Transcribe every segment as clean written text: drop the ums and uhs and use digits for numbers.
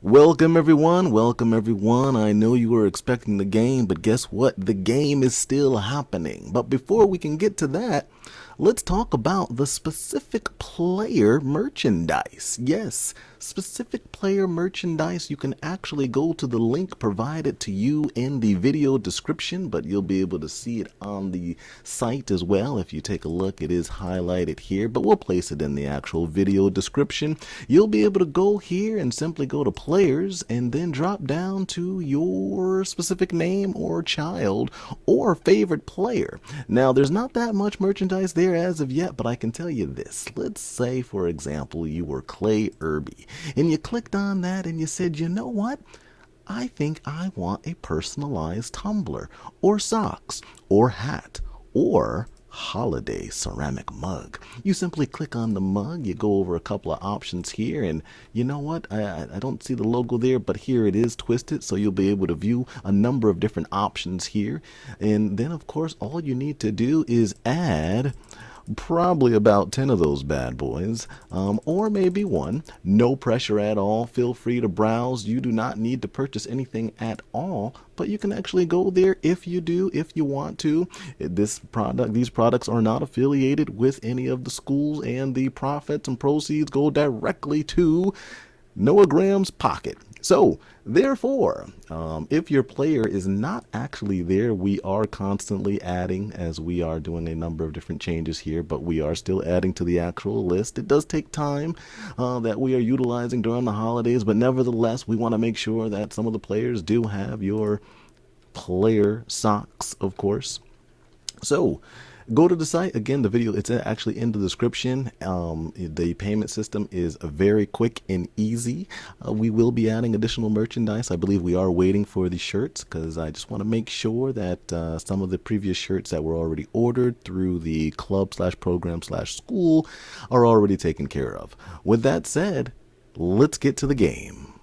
Welcome everyone, welcome everyone. I know you were expecting the game, but guess what? The game is still happening. But before we can get to that, let's talk about the specific player merchandise. Yes, specific player merchandise. You can actually go to the link provided to you in the video description, but you'll be able to see it on the site as well. If you take a look, it is highlighted here, but we'll place it in the actual video description. You'll be able to go here and simply go to players and then drop down to your specific name or child or favorite player. Now, there's not that much merchandise there as of yet, but I can tell you this. Let's say, for example, you were Clay Irby and you clicked on that and you said, you know what? I think I want a personalized tumbler or socks or hat or holiday ceramic mug. You simply click on the mug, you go over a couple of options here, and you know what, I don't see the logo there, but here it is twisted, so you'll be able to view a number of different options here. And then of course all you need to do is add probably about 10 of those bad boys, or maybe one. No pressure at all. Feel free to browse. You do not need to purchase anything at all, but you can actually go there if you want to. These products are not affiliated with any of the schools, and the profits and proceeds go directly to Noah Graham's pocket. So, therefore, if your player is not actually there, we are constantly adding, as we are doing a number of different changes here, but we are still adding to the actual list. It does take time that we are utilizing during the holidays, but nevertheless, we want to make sure that some of the players do have your player socks, of course. So, go to the site. Again, the video, it's actually in the description. The payment system is very quick and easy. We will be adding additional merchandise. I believe we are waiting for the shirts because I just want to make sure that some of the previous shirts that were already ordered through the club/program/school are already taken care of. With that said, let's get to the game.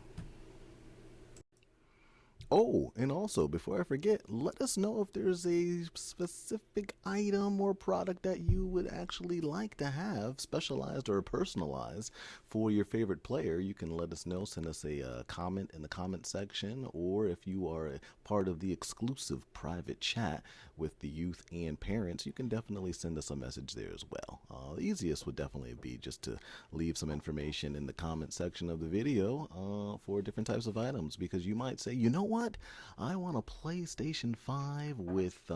Oh, and also, before I forget, let us know if there's a specific item or product that you would actually like to have specialized or personalized for your favorite player. You can let us know, send us a comment in the comment section, or if you are a part of the exclusive private chat with the youth and parents, you can definitely send us a message there as well. The easiest would definitely be just to leave some information in the comment section of the video for different types of items, because you might say, you know what? I want a PlayStation 5 with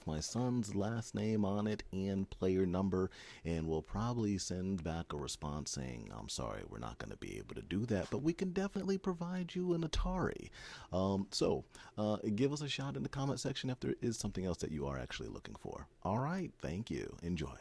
my son's last name on it and player number, and we'll probably send back a response saying, I'm sorry, we're not going to be able to do that, but we can definitely provide you an Atari. So give us a shout in the comment section if there is something else that you are actually looking for. All right, thank you. Enjoy.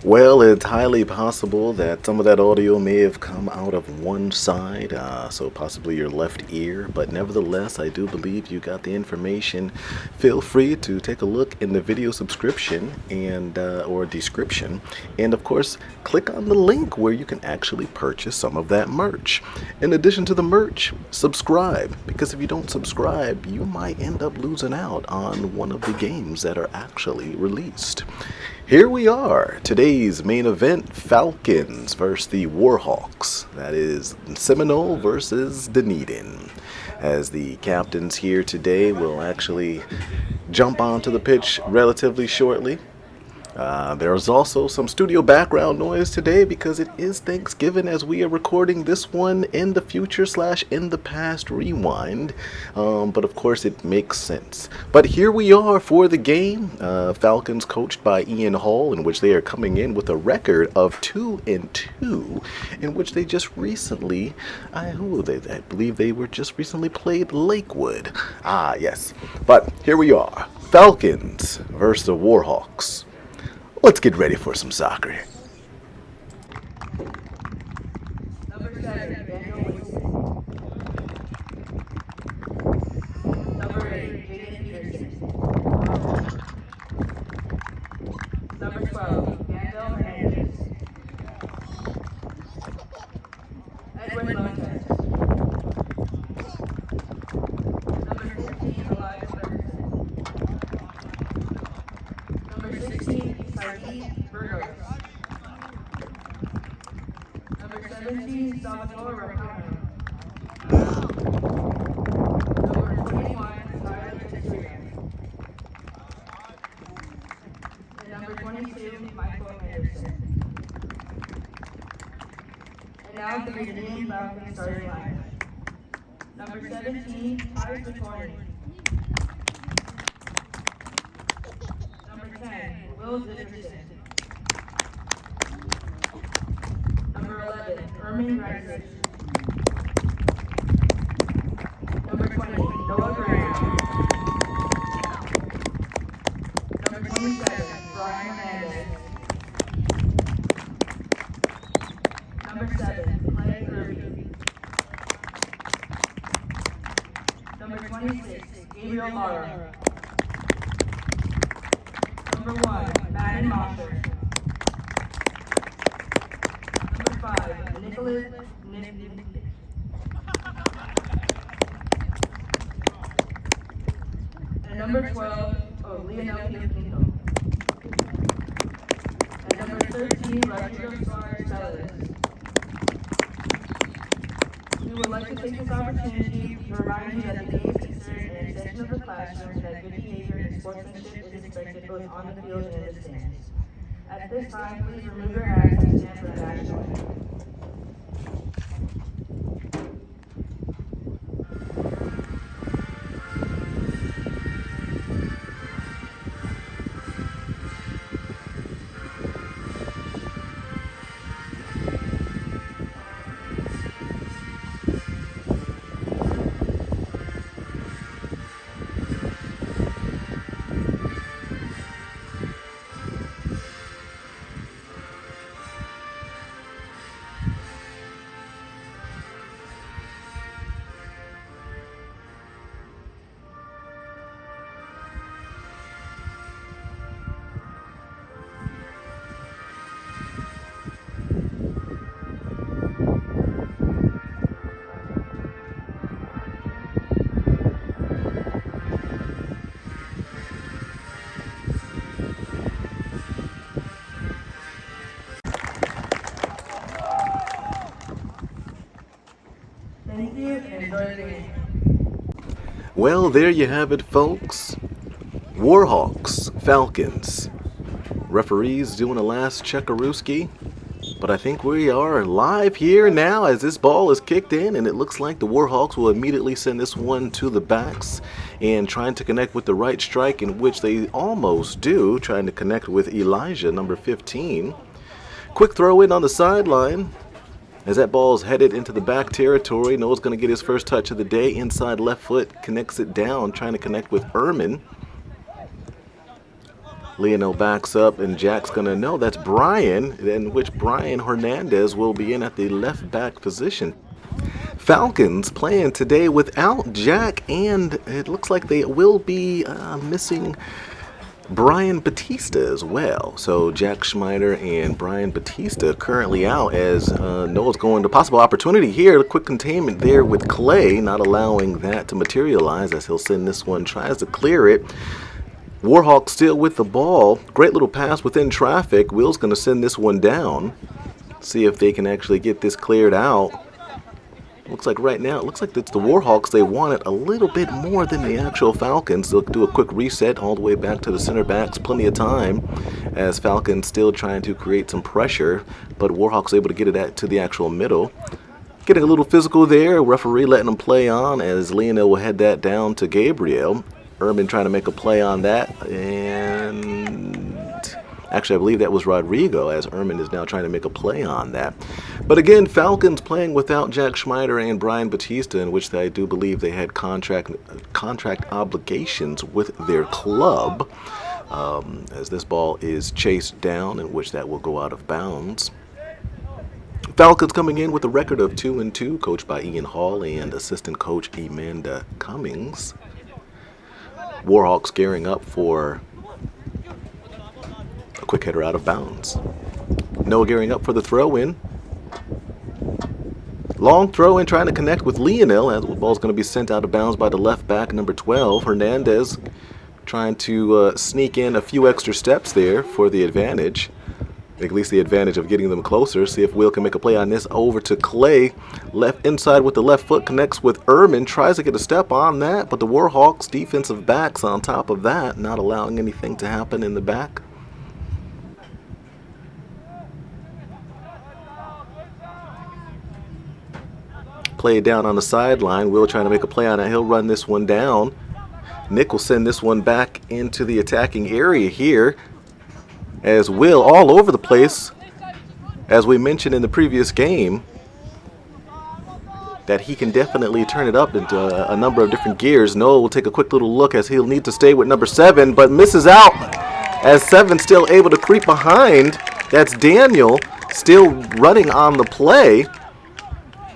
Well, it's highly possible that some of that audio may have come out of one side, so possibly your left ear, but nevertheless, I do believe you got the information. Feel free to take a look in the video subscription and or description, and of course, click on the link where you can actually purchase some of that merch. In addition to the merch, subscribe, because if you don't subscribe, you might end up losing out on one of the games that are actually released. Here we are, today's main event, Falcons versus the Warhawks. That is Seminole versus Dunedin. As the captains here today will actually jump onto the pitch relatively shortly. There's also some studio background noise today because it is Thanksgiving as we are recording this one in the future / in the past rewind. But of course it makes sense. But here we are for the game. Falcons coached by Ian Hall, in which they are coming in with a record of 2-2, in which they just recently, I believe they were just recently played Lakewood. Ah, yes. But here we are. Falcons versus the Warhawks. Let's get ready for some soccer. Number 7, Daniel Wilson. Number 8, Jaden Pearson. Number 12, Daniel Hernandez. Edwin Lopez. Number 15, Elias Ferguson. Number 16, Saeed Burgos. Number 17, 17, Salvatore Rapano. Number 21, Tyler Teixeira. And number 22, Michael Henderson. And now the Dunedin Falcons starting line. Number 17, Ty Satorni. Number 10, Will Dickerson. Number 11, Ermin Reisich. Number 20, Noah Graham. Number 27, Brian Hernandez. Number 7, Clay Kirby. Number 26, Gabriel Lara. Number 1, Madden Mosher. Number 5, Nicholas and number 12, Leonel Pinto. And number 13, Rodrigo Suarez. We would like to take this opportunity to remind you that the game is considered an extension of the classroom and that good behavior and sportsmanship is expected both on the field and in the stands. At this time, please remove your hats and stand for the national anthem. Thank you and enjoy the game. Well, there you have it, folks. Warhawks, Falcons. Referees doing a last checkarooski. But I think we are live here now as this ball is kicked in, and it looks like the Warhawks will immediately send this one to the backs and trying to connect with the right strike, in which they almost do, trying to connect with Elijah, number 15. Quick throw in on the sideline. As that ball is headed into the back territory, Noah's going to get his first touch of the day. Inside left foot, connects it down, trying to connect with Ermin. Leonel backs up, and Jack's going to know that's Brian, in which Brian Hernandez will be in at the left back position. Falcons playing today without Jack, and it looks like they will be missing Brian Batista as well. So Jack Schmider and Brian Batista currently out, as Noah's going to possible opportunity here. A quick containment there with Clay, not allowing that to materialize as he'll send this one, tries to clear it. Warhawk still with the ball. Great little pass within traffic. Will's going to send this one down. See if they can actually get this cleared out. Looks like right now, it looks like it's the Warhawks. They want it a little bit more than the actual Falcons. They'll do a quick reset all the way back to the center backs. Plenty of time as Falcons still trying to create some pressure, but Warhawks able to get it to the actual middle. Getting a little physical there. Referee letting them play on as Leonel will head that down to Gabriel. Ermin trying to make a play on that, and actually I believe that was Rodrigo, as Ermin is now trying to make a play on that. But again, Falcons playing without Jack Schmider and Brian Batista, in which I do believe they had contract obligations with their club, as this ball is chased down, in which that will go out of bounds. Falcons coming in with a record of 2-2, coached by Ian Hall and assistant coach Amanda Cummings. Warhawks gearing up for a quick header out of bounds. Noah gearing up for the throw-in. Long throw-in trying to connect with Leonel, as the ball's going to be sent out of bounds by the left back, number 12. Hernandez trying to sneak in a few extra steps there for the advantage. at least the advantage of getting them closer. See if Will can make a play on this. Over to Clay. Left inside with the left foot. Connects with Ehrman. Tries to get a step on that. But the Warhawks defensive backs on top of that. Not allowing anything to happen in the back. Play it down on the sideline. Will trying to make a play on it. He'll run this one down. Nick will send this one back into the attacking area here. As Will all over the place, as we mentioned in the previous game, that he can definitely turn it up into a number of different gears. Noah will take a quick little look as he'll need to stay with number 7, but misses out as 7 still able to creep behind. That's Daniel still running on the play.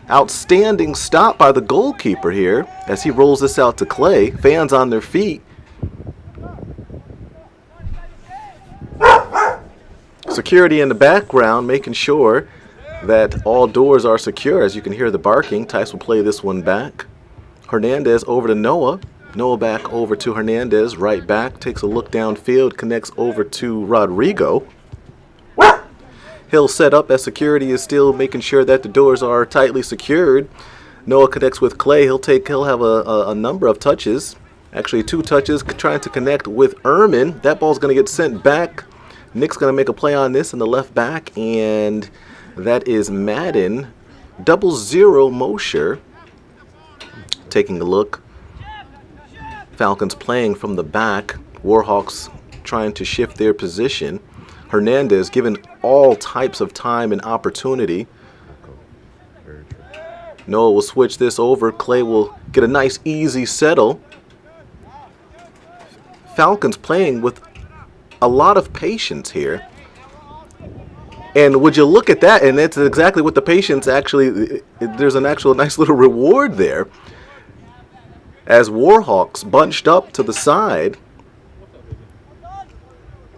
Outstanding stop by the goalkeeper here as he rolls this out to Clay. Fans on their feet. Security in the background making sure that all doors are secure. As you can hear the barking. Tice will play this one back. Hernandez over to Noah. Noah back over to Hernandez. Right back. Takes a look downfield. Connects over to Rodrigo. He'll set up as security is still making sure that the doors are tightly secured. Noah connects with Clay. He'll have a number of touches. Actually 2 touches trying to connect with Ehrman. That ball's going to get sent back. Nick's going to make a play on this in the left back, and that is Madden. 0-0 Mosher. Taking a look. Falcons playing from the back. Warhawks trying to shift their position. Hernandez given all types of time and opportunity. Noah will switch this over. Clay will get a nice easy settle. Falcons playing with a lot of patience here. And would you look at that, and that's exactly what the patience actually, there's an actual nice little reward there. As Warhawks bunched up to the side.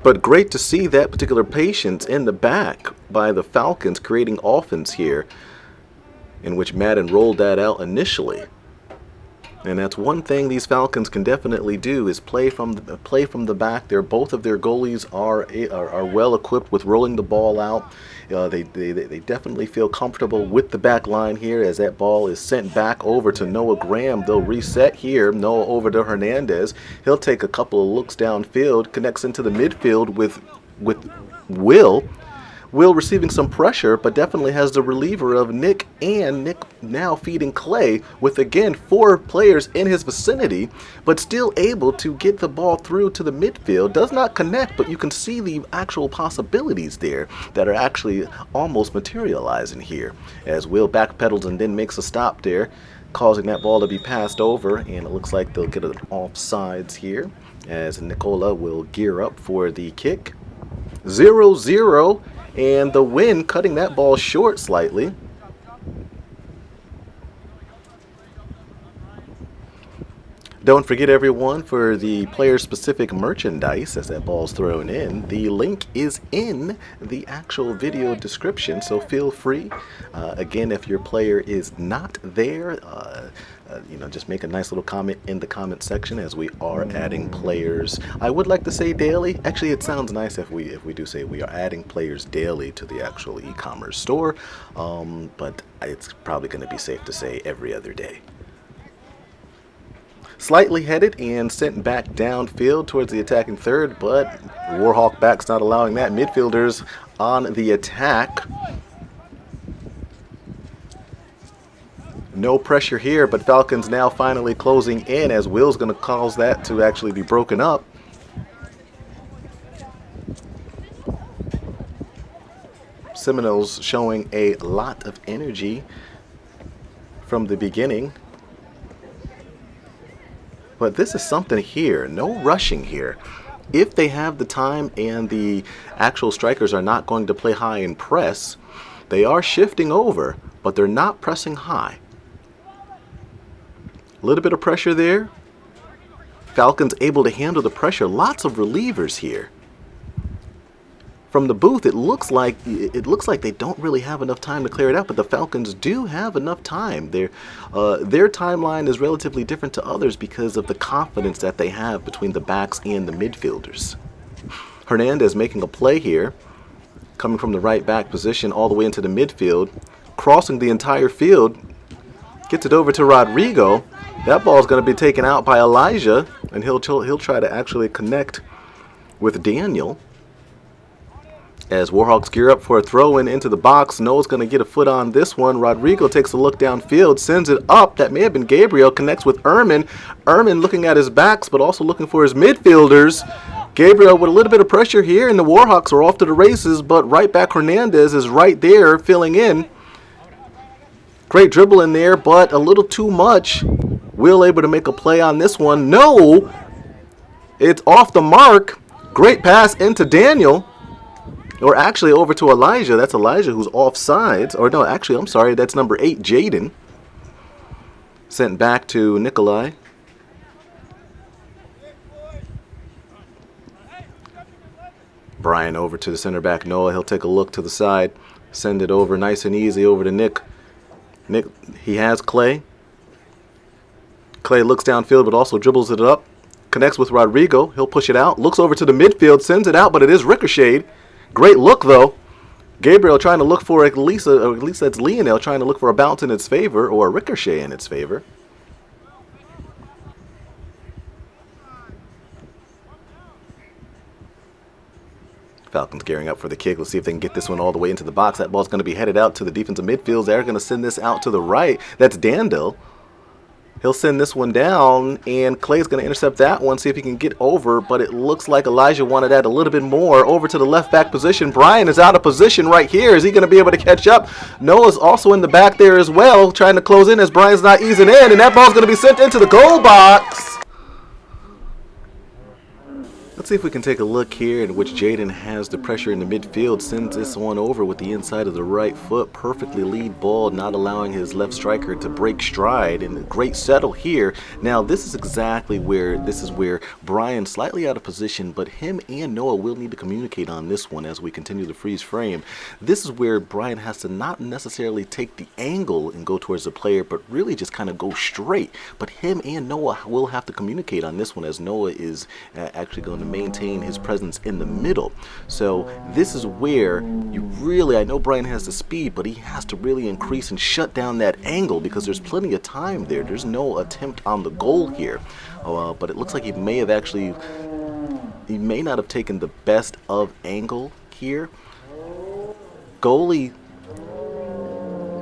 But great to see that particular patience in the back by the Falcons creating offense here, in which Madden rolled that out initially. And that's one thing these Falcons can definitely do is play from the back. Both of their goalies are well equipped with rolling the ball out. They definitely feel comfortable with the back line here as that ball is sent back over to Noah Graham. They'll reset here. Noah over to Hernandez. He'll take a couple of looks downfield, connects into the midfield with Will. Will receiving some pressure, but definitely has the reliever of Nick, and Nick now feeding Clay with, again, 4 players in his vicinity, but still able to get the ball through to the midfield. Does not connect, but you can see the actual possibilities there that are actually almost materializing here. As Will backpedals and then makes a stop there, causing that ball to be passed over, and it looks like they'll get it offsides here as Nicola will gear up for the kick. 0-0. And the wind cutting that ball short slightly. Don't forget, everyone, for the player-specific merchandise as that ball's thrown in. The link is in the actual video description, so feel free. Again, if your player is not there, just make a nice little comment in the comment section as we are adding players. I would like to say daily. Actually, it sounds nice if we do say we are adding players daily to the actual e-commerce store, but it's probably going to be safe to say every other day. Slightly headed and sent back downfield towards the attacking third, but Warhawk backs not allowing that. Midfielders on the attack. No pressure here, but Falcons now finally closing in as Will's going to cause that to actually be broken up. Seminoles showing a lot of energy from the beginning. But this is something here. No rushing here. If they have the time and the actual strikers are not going to play high and press, they are shifting over, but they're not pressing high. A little bit of pressure there. Falcons able to handle the pressure. Lots of relievers here. From the booth, it looks like they don't really have enough time to clear it out, but the Falcons do have enough time. Their timeline is relatively different to others because of the confidence that they have between the backs and the midfielders. Hernandez making a play here. coming from the right back position all the way into the midfield, crossing the entire field, gets it over to Rodrigo. That ball is going to be taken out by Elijah, and he'll try to actually connect with Daniel. As Warhawks gear up for a throw-in into the box, Noah's going to get a foot on this one. Rodrigo takes a look downfield, sends it up. That may have been Gabriel, connects with Ehrman. Ehrman looking at his backs, but also looking for his midfielders. Gabriel with a little bit of pressure here, and the Warhawks are off to the races, but right back Hernandez is right there filling in. Great dribble in there, but a little too much. Will able to make a play on this one. No! It's off the mark. Great pass into Daniel. Or actually over to Elijah. That's Elijah who's offsides. Or no, actually, I'm sorry. That's number 8, Jaden. Sent back to Nikolai. Brian over to the center back, Noah. He'll take a look to the side. Send it over nice and easy over to Nick. Nick, he has Clay. Clay looks downfield but also dribbles it up. Connects with Rodrigo. He'll push it out. Looks over to the midfield. Sends it out, but it is ricocheted. Great look, though. Gabriel trying to look for at least that's Lionel trying to look for a bounce in its favor or a ricochet in its favor. Falcons gearing up for the kick. Let's see if they can get this one all the way into the box. That ball's going to be headed out to the defensive midfield. They're going to send this out to the right. That's Dandel. He'll send this one down, and Clay's going to intercept that one, see if he can get over, but it looks like Elijah wanted that a little bit more. Over to the left back position. Brian is out of position right here. Is he going to be able to catch up? Noah's also in the back there as well, trying to close in as Brian's not easing in, and that ball's going to be sent into the goal box. Let's see if we can take a look here in which Jaden has the pressure in the midfield, sends this one over with the inside of the right foot, perfectly lead ball, not allowing his left striker to break stride, and a great settle here. Now this is exactly where Brian slightly out of position, but him and Noah will need to communicate on this one as we continue to freeze frame. This is where Brian has to not necessarily take the angle and go towards the player, but really just kind of go straight. But him and Noah will have to communicate on this one, as Noah is actually going to maintain his presence in the middle. So this is where you really, I know Brian has the speed, but he has to really increase and shut down that angle because there's plenty of time there. There's no attempt on the goal here. But it looks like he may not have taken the best of angle here. Goalie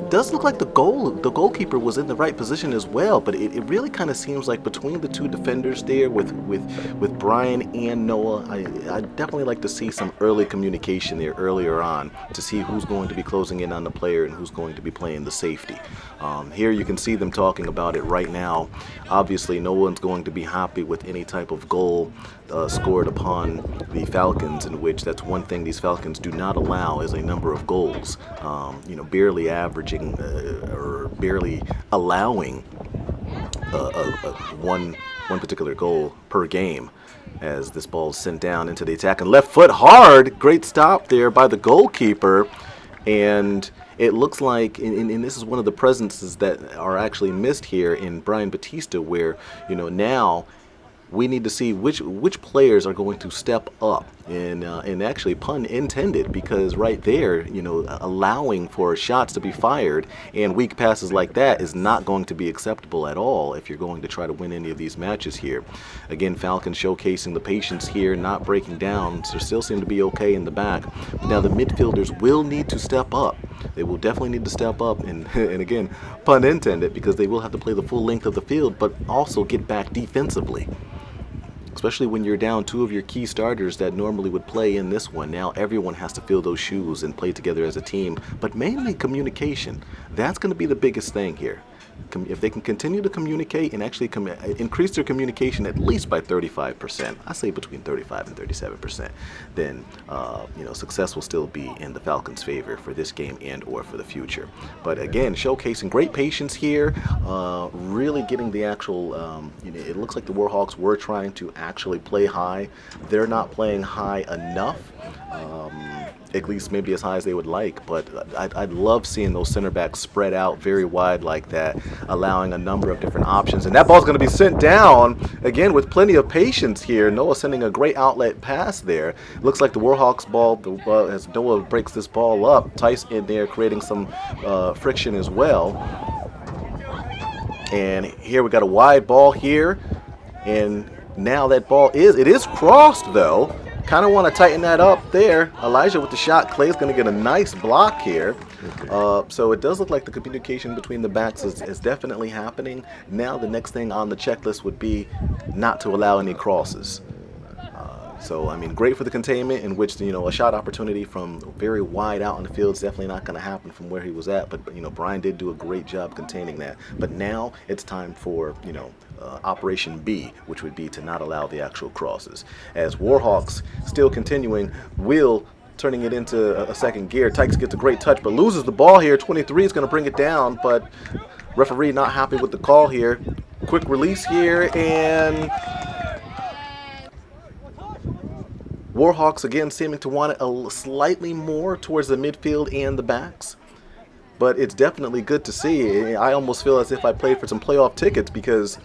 does look like the goalkeeper was in the right position as well, but it really kind of seems like between the two defenders there with Brian and Noah, I definitely like to see some early communication there earlier on to see who's going to be closing in on the player and who's going to be playing the safety. Here you can see them talking about it right now. Obviously, no one's going to be happy with any type of goal scored upon the Falcons, in which that's one thing these Falcons do not allow is a number of goals. Barely averaging or barely allowing one particular goal per game. As this ball is sent down into the attack and left foot hard, great stop there by the goalkeeper, and it looks like, and this is one of the presences that are actually missed here in Brian Batista, where now we need to see which players are going to step up, and actually pun intended, because right there, allowing for shots to be fired and weak passes like that is not going to be acceptable at all if you're going to try to win any of these matches here. Again, Falcons showcasing the patience here, not breaking down. So still seem to be okay in the back. But now the midfielders will need to step up. They will definitely need to step up, and again, pun intended, because they will have to play the full length of the field, but also get back defensively. Especially when you're down two of your key starters that normally would play in this one. Now everyone has to fill those shoes and play together as a team, but mainly communication. That's going to be the biggest thing here. If they can continue to communicate and actually increase their communication at least by 35%, I say between 35 and 37%, then success will still be in the Falcons' favor for this game and or for the future. But again, showcasing great patience here, really getting the actual, it looks like the Warhawks were trying to actually play high. They're not playing high enough. at least maybe as high as they would like, but I'd love seeing those center backs spread out very wide like that, allowing a number of different options. And that ball's going to be sent down, again, with plenty of patience here. Noah sending a great outlet pass there. Looks like the Warhawks ball, as Noah breaks this ball up, Tice in there creating some friction as well. And here we got a wide ball here, and now that ball is crossed though. Kind of want to tighten that up there. Elijah with the shot. Clay's going to get a nice block here. So it does look like the communication between the backs is definitely happening. Now the next thing on the checklist would be not to allow any crosses. So, I mean, great for the containment, in which, you know, a shot opportunity from very wide out on the field is definitely not going to happen from where he was at. But, you know, Brian did do a great job containing that. But now it's time for, you know, Operation B, which would be to not allow the actual crosses. As Warhawks still continuing, Will turning it into a second gear. Tykes gets a great touch, but loses the ball here. 23 is going to bring it down, but referee not happy with the call here. Quick release here, and Warhawks again seeming to want it slightly more towards the midfield and the backs. But it's definitely good to see. I almost feel as if I played for some playoff tickets, because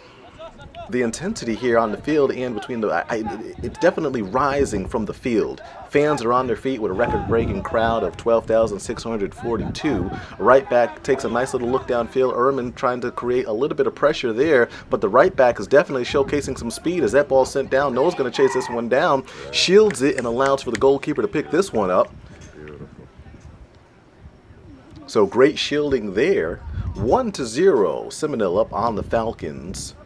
the intensity here on the field and between it's definitely rising from the field. Fans are on their feet with a record-breaking crowd of 12,642. Right back takes a nice little look downfield. Ehrman trying to create a little bit of pressure there, but the right back is definitely showcasing some speed as that ball sent down. Noah's going to chase this one down, shields it, and allows for the goalkeeper to pick this one up. So great shielding there. 1-0, Seminole up on the Falcons.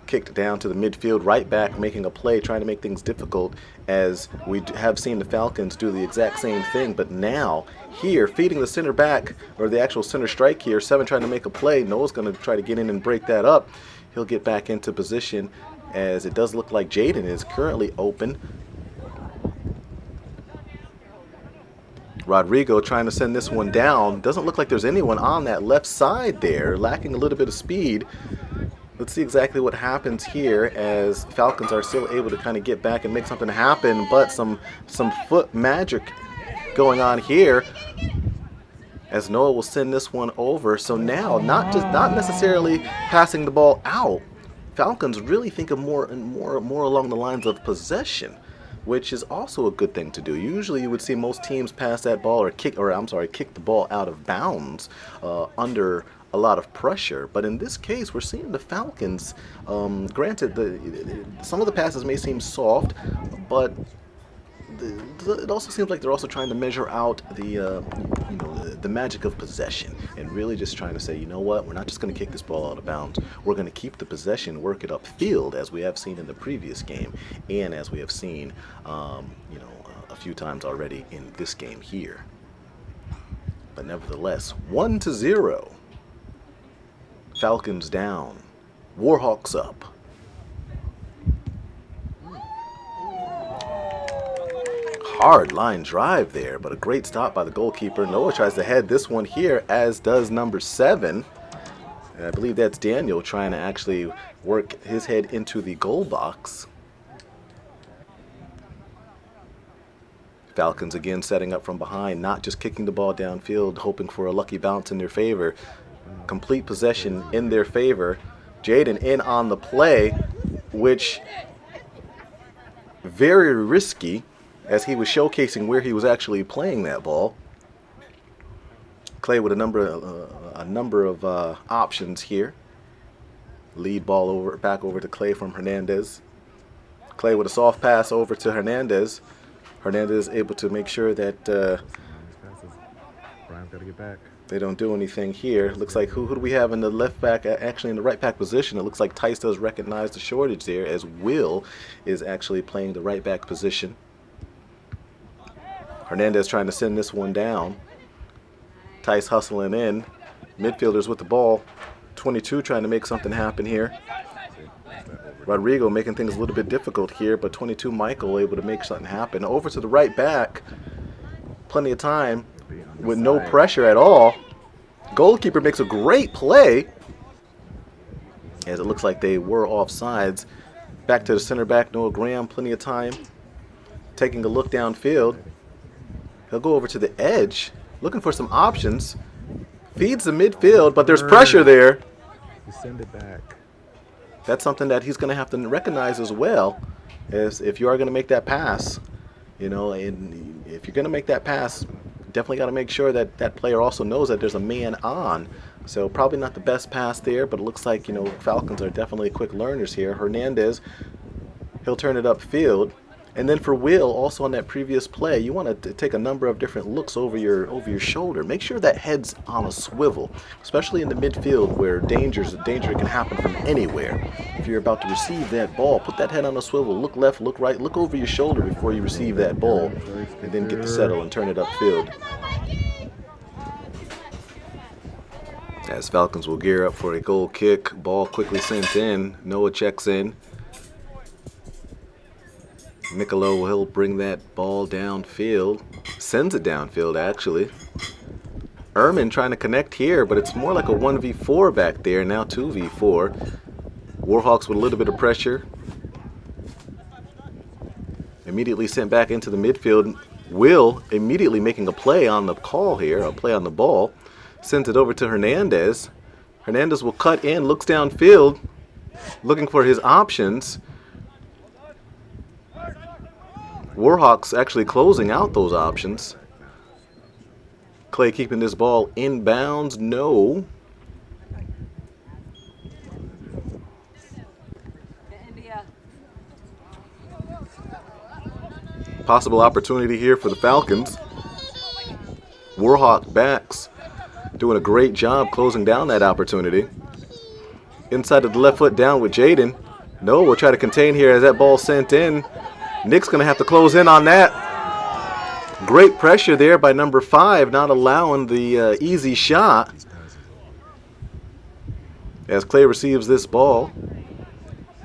Kicked down to the midfield, right back making a play, trying to make things difficult, as we have seen the Falcons do the exact same thing. But now here, feeding the center back, or the actual center strike here, Seven trying to make a play. Noah's going to try to get in and break that up. He'll get back into position, as it does look like Jaden is currently open. Rodrigo trying to send this one down. Doesn't look like there's anyone on that left side there, lacking a little bit of speed. Let's see exactly what happens here, as Falcons are still able to kind of get back and make something happen, but some foot magic going on here, as Noah will send this one over. So now, not necessarily passing the ball out, Falcons really think of more along the lines of possession, which is also a good thing to do. Usually you would see most teams pass that ball or kick the ball out of bounds under a lot of pressure. But in this case, we're seeing the Falcons, granted, some of the passes may seem soft, but it also seems like they're also trying to measure out the magic of possession, and really just trying to say, you know what, we're not just going to kick this ball out of bounds. We're going to keep the possession, work it upfield, as we have seen in the previous game, and as we have seen, a few times already in this game here. But nevertheless, 1-0. Falcons down. Warhawks up. Hard line drive there, but a great stop by the goalkeeper. Noah tries to head this one here, as does number 7. And I believe that's Daniel trying to actually work his head into the goal box. Falcons again setting up from behind, not just kicking the ball downfield, hoping for a lucky bounce in their favor. Complete possession in their favor. Jaden in on the play, which very risky, as he was showcasing where he was actually playing that ball. Clay with a number of options here. Lead ball back over to Clay from Hernandez. Clay with a soft pass over to Hernandez. Hernandez able to make sure that Brian's got to get back. They don't do anything here. Looks like who do we have in the left back? Actually, in the right back position, it looks like Tice does recognize the shortage there, as Will is actually playing the right back position. Hernandez trying to send this one down. Tice hustling in. Midfielders with the ball. 22 trying to make something happen here. Rodrigo making things a little bit difficult here, but 22 Michael able to make something happen. Over to the right back. Plenty of time with no pressure at all. Goalkeeper makes a great play, as it looks like they were offsides. Back to the center back, Noah Graham, plenty of time. taking a look downfield. He'll go over to the edge, looking for some options. Feeds the midfield, but there's pressure there. You send it back. That's something that he's going to have to recognize as well, as if you are going to make that pass. You know, and if you're going to make that pass, definitely got to make sure that that player also knows that there's a man on. So probably not the best pass there, but it looks like, you know, Falcons are definitely quick learners here. Hernandez, he'll turn it upfield. And then for Will, also on that previous play, you want to take a number of different looks over your shoulder. Make sure that head's on a swivel, especially in the midfield where danger can happen from anywhere. If you're about to receive that ball, put that head on a swivel. Look left, look right, look over your shoulder before you receive that ball, and then get to settle and turn it upfield. As Falcons will gear up for a goal kick, ball quickly sent in. Noah checks in. Niccolo will bring that ball downfield. Sends it downfield, actually. Ehrman trying to connect here, but it's more like a 1v4 back there. Now 2v4. Warhawks with a little bit of pressure. Immediately sent back into the midfield. Will immediately making a play on the call here, a play on the ball. Sends it over to Hernandez. Hernandez will cut in, looks downfield, looking for his options. Warhawks actually closing out those options. Clay keeping this ball in bounds. No. Possible opportunity here for the Falcons. Warhawk backs doing a great job closing down that opportunity. Inside of the left foot down with Jaden. No, we'll try to contain here as that ball sent in. Nick's going to have to close in on that. Great pressure there by number 5, not allowing the easy shot. As Clay receives this ball.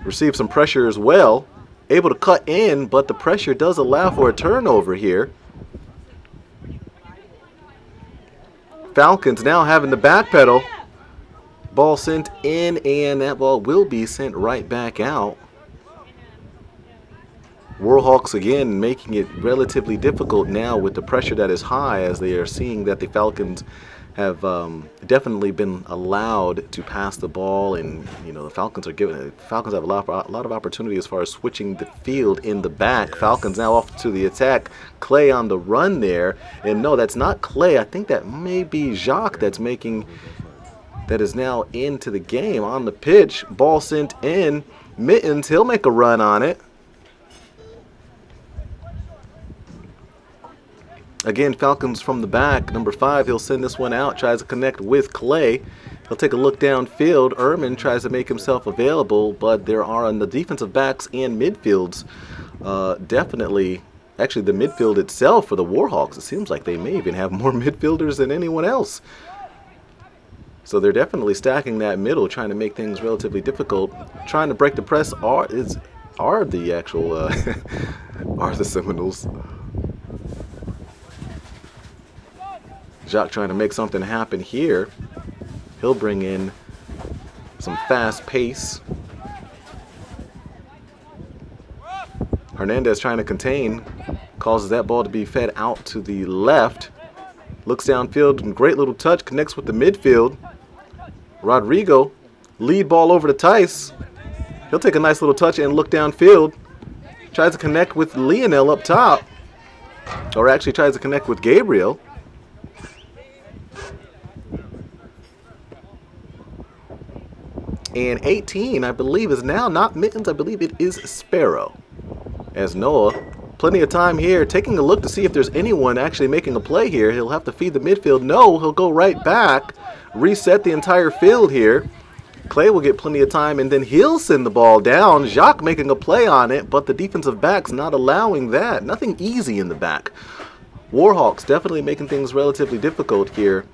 Receives some pressure as well. Able to cut in, but the pressure does allow for a turnover here. Falcons now having the backpedal. Ball sent in, and that ball will be sent right back out. Warhawks again making it relatively difficult now with the pressure that is high, as they are seeing that the Falcons have definitely been allowed to pass the ball, and you know the Falcons have a lot of opportunity as far as switching the field in the back. Falcons now off to the attack. Clay on the run there, and no, that's not Clay. I think that may be Jacques that is now into the game on the pitch. Ball sent in. Mittens, he'll make a run on it. Again, Falcons from the back. Number 5, he'll send this one out, tries to connect with Clay. He'll take a look downfield. Ehrman tries to make himself available, but there are on the defensive backs and midfields definitely, actually the midfield itself for the Warhawks, it seems like they may even have more midfielders than anyone else. So they're definitely stacking that middle, trying to make things relatively difficult. Trying to break the press are the Seminoles. Jacques trying to make something happen here. He'll bring in some fast pace. Hernandez trying to contain. Causes that ball to be fed out to the left. Looks downfield. Great little touch. Connects with the midfield. Rodrigo. Lead ball over to Tice. He'll take a nice little touch and look downfield. Tries to connect with Lionel up top. Or actually tries to connect with Gabriel. And 18, I believe, is now not Mittens. I believe it is Sparrow. As Noah, plenty of time here, taking a look to see if there's anyone actually making a play here. He'll have to feed the midfield. No, he'll go right back, reset the entire field here. Clay will get plenty of time, and then he'll send the ball down. Jacques making a play on it, but the defensive back's not allowing that. Nothing easy in the back. Warhawks definitely making things relatively difficult here.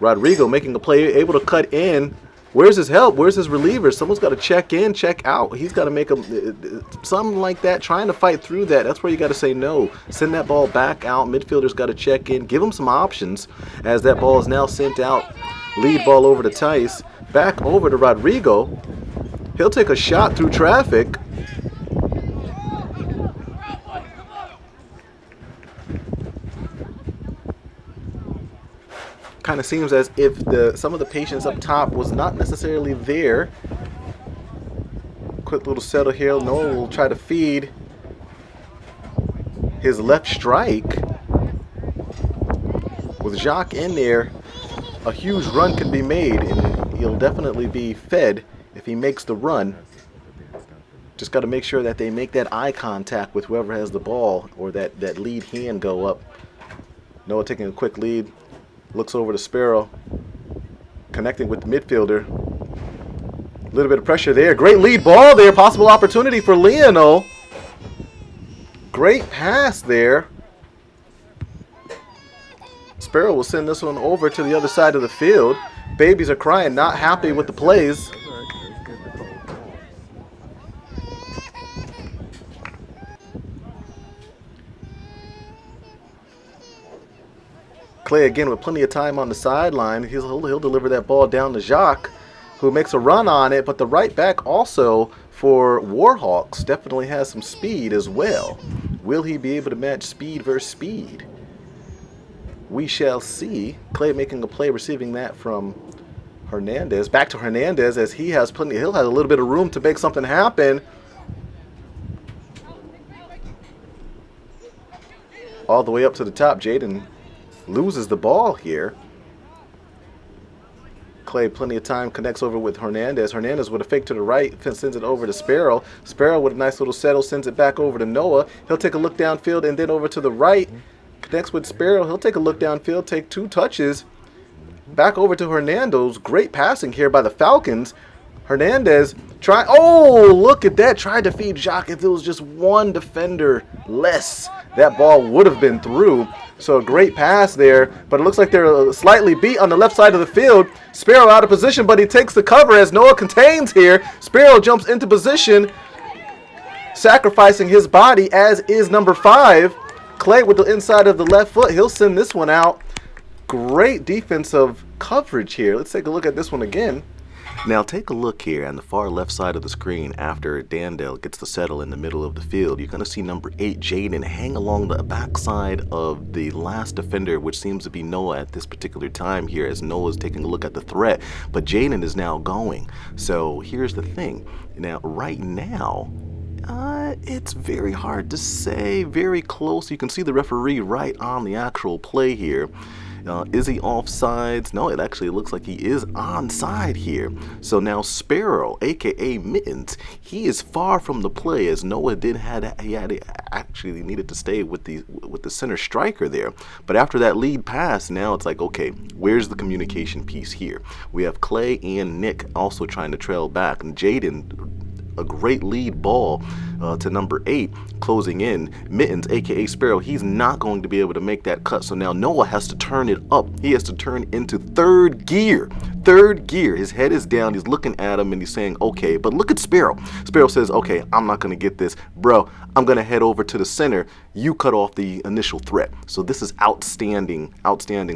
Rodrigo making a play, able to cut in. Where's his help? Where's his reliever? Someone's got to check in, check out. He's got to make something like that, trying to fight through that. That's where you got to say no. Send that ball back out. Midfielder's got to check in. Give him some options as that ball is now sent out. Lead ball over to Tice. Back over to Rodrigo. He'll take a shot through traffic. kind of seems as if some of the patience up top was not necessarily there. Quick little settle here. Noah will try to feed his left strike. With Jacques in there, a huge run can be made, and he'll definitely be fed if he makes the run. Just got to make sure that they make that eye contact with whoever has the ball, or that lead hand go up. Noah taking a quick lead, looks over to Sparrow, connecting with the midfielder. A little bit of pressure there. Great lead ball there. Possible opportunity for Lionel. Great pass there. Sparrow will send this one over to the other side of the field. Babies are crying, not happy with the plays. Clay again with plenty of time on the sideline. He'll deliver that ball down to Jacques, who makes a run on it. But the right back also for Warhawks definitely has some speed as well. Will he be able to match speed versus speed? We shall see. Clay making a play, receiving that from Hernandez. Back to Hernandez as he'll have a little bit of room to make something happen. All the way up to the top. Jaden loses the ball here. Clay, plenty of time, connects over with Hernandez. Hernandez with a fake to the right, sends it over to Sparrow. Sparrow with a nice little settle, sends it back over to Noah. He'll take a look downfield and then over to the right. Connects with Sparrow. He'll take a look downfield, take 2 touches. Back over to Hernandez. Great passing here by the Falcons. Hernandez look at that. Tried to feed Jacques. If it was just one defender less, that ball would have been through. So a great pass there, but it looks like they're slightly beat on the left side of the field. Sparrow out of position, but he takes the cover as Noah contains here. Sparrow jumps into position, sacrificing his body, as is number 5. Clay with the inside of the left foot. He'll send this one out. Great defensive coverage here. Let's take a look at this one again. Now take a look here on the far left side of the screen. After Dandel gets the settle in the middle of the field, you're going to see number 8, Jaden, hang along the backside of the last defender, which seems to be Noah at this particular time here, as Noah's taking a look at the threat. But Jaden is now going. So here's the thing. Now, right now, it's very hard to say. Very close. You can see the referee right on the actual play here. Is he offsides? No, it actually looks like he is onside here. So now Sparrow, aka Mittens, he is far from the play, as Noah actually needed to stay with the center striker there. But after that lead pass, now it's like, okay, where's the communication piece here? We have Clay and Nick also trying to trail back, and Jaden, a great lead ball to number 8, closing in. Mittens, aka Sparrow, he's not going to be able to make that cut. So now Noah has to turn it up. He has to turn into third gear. Third gear. His head is down. He's looking at him and he's saying, okay. But look at Sparrow. Sparrow says, okay, I'm not going to get this. Bro, I'm going to head over to the center. You cut off the initial threat. So this is outstanding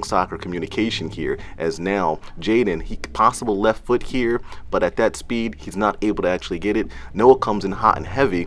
soccer communication here, as now Jaden, he possible left foot here, but at that speed, he's not able to actually get it. Noah comes in hot and heavy.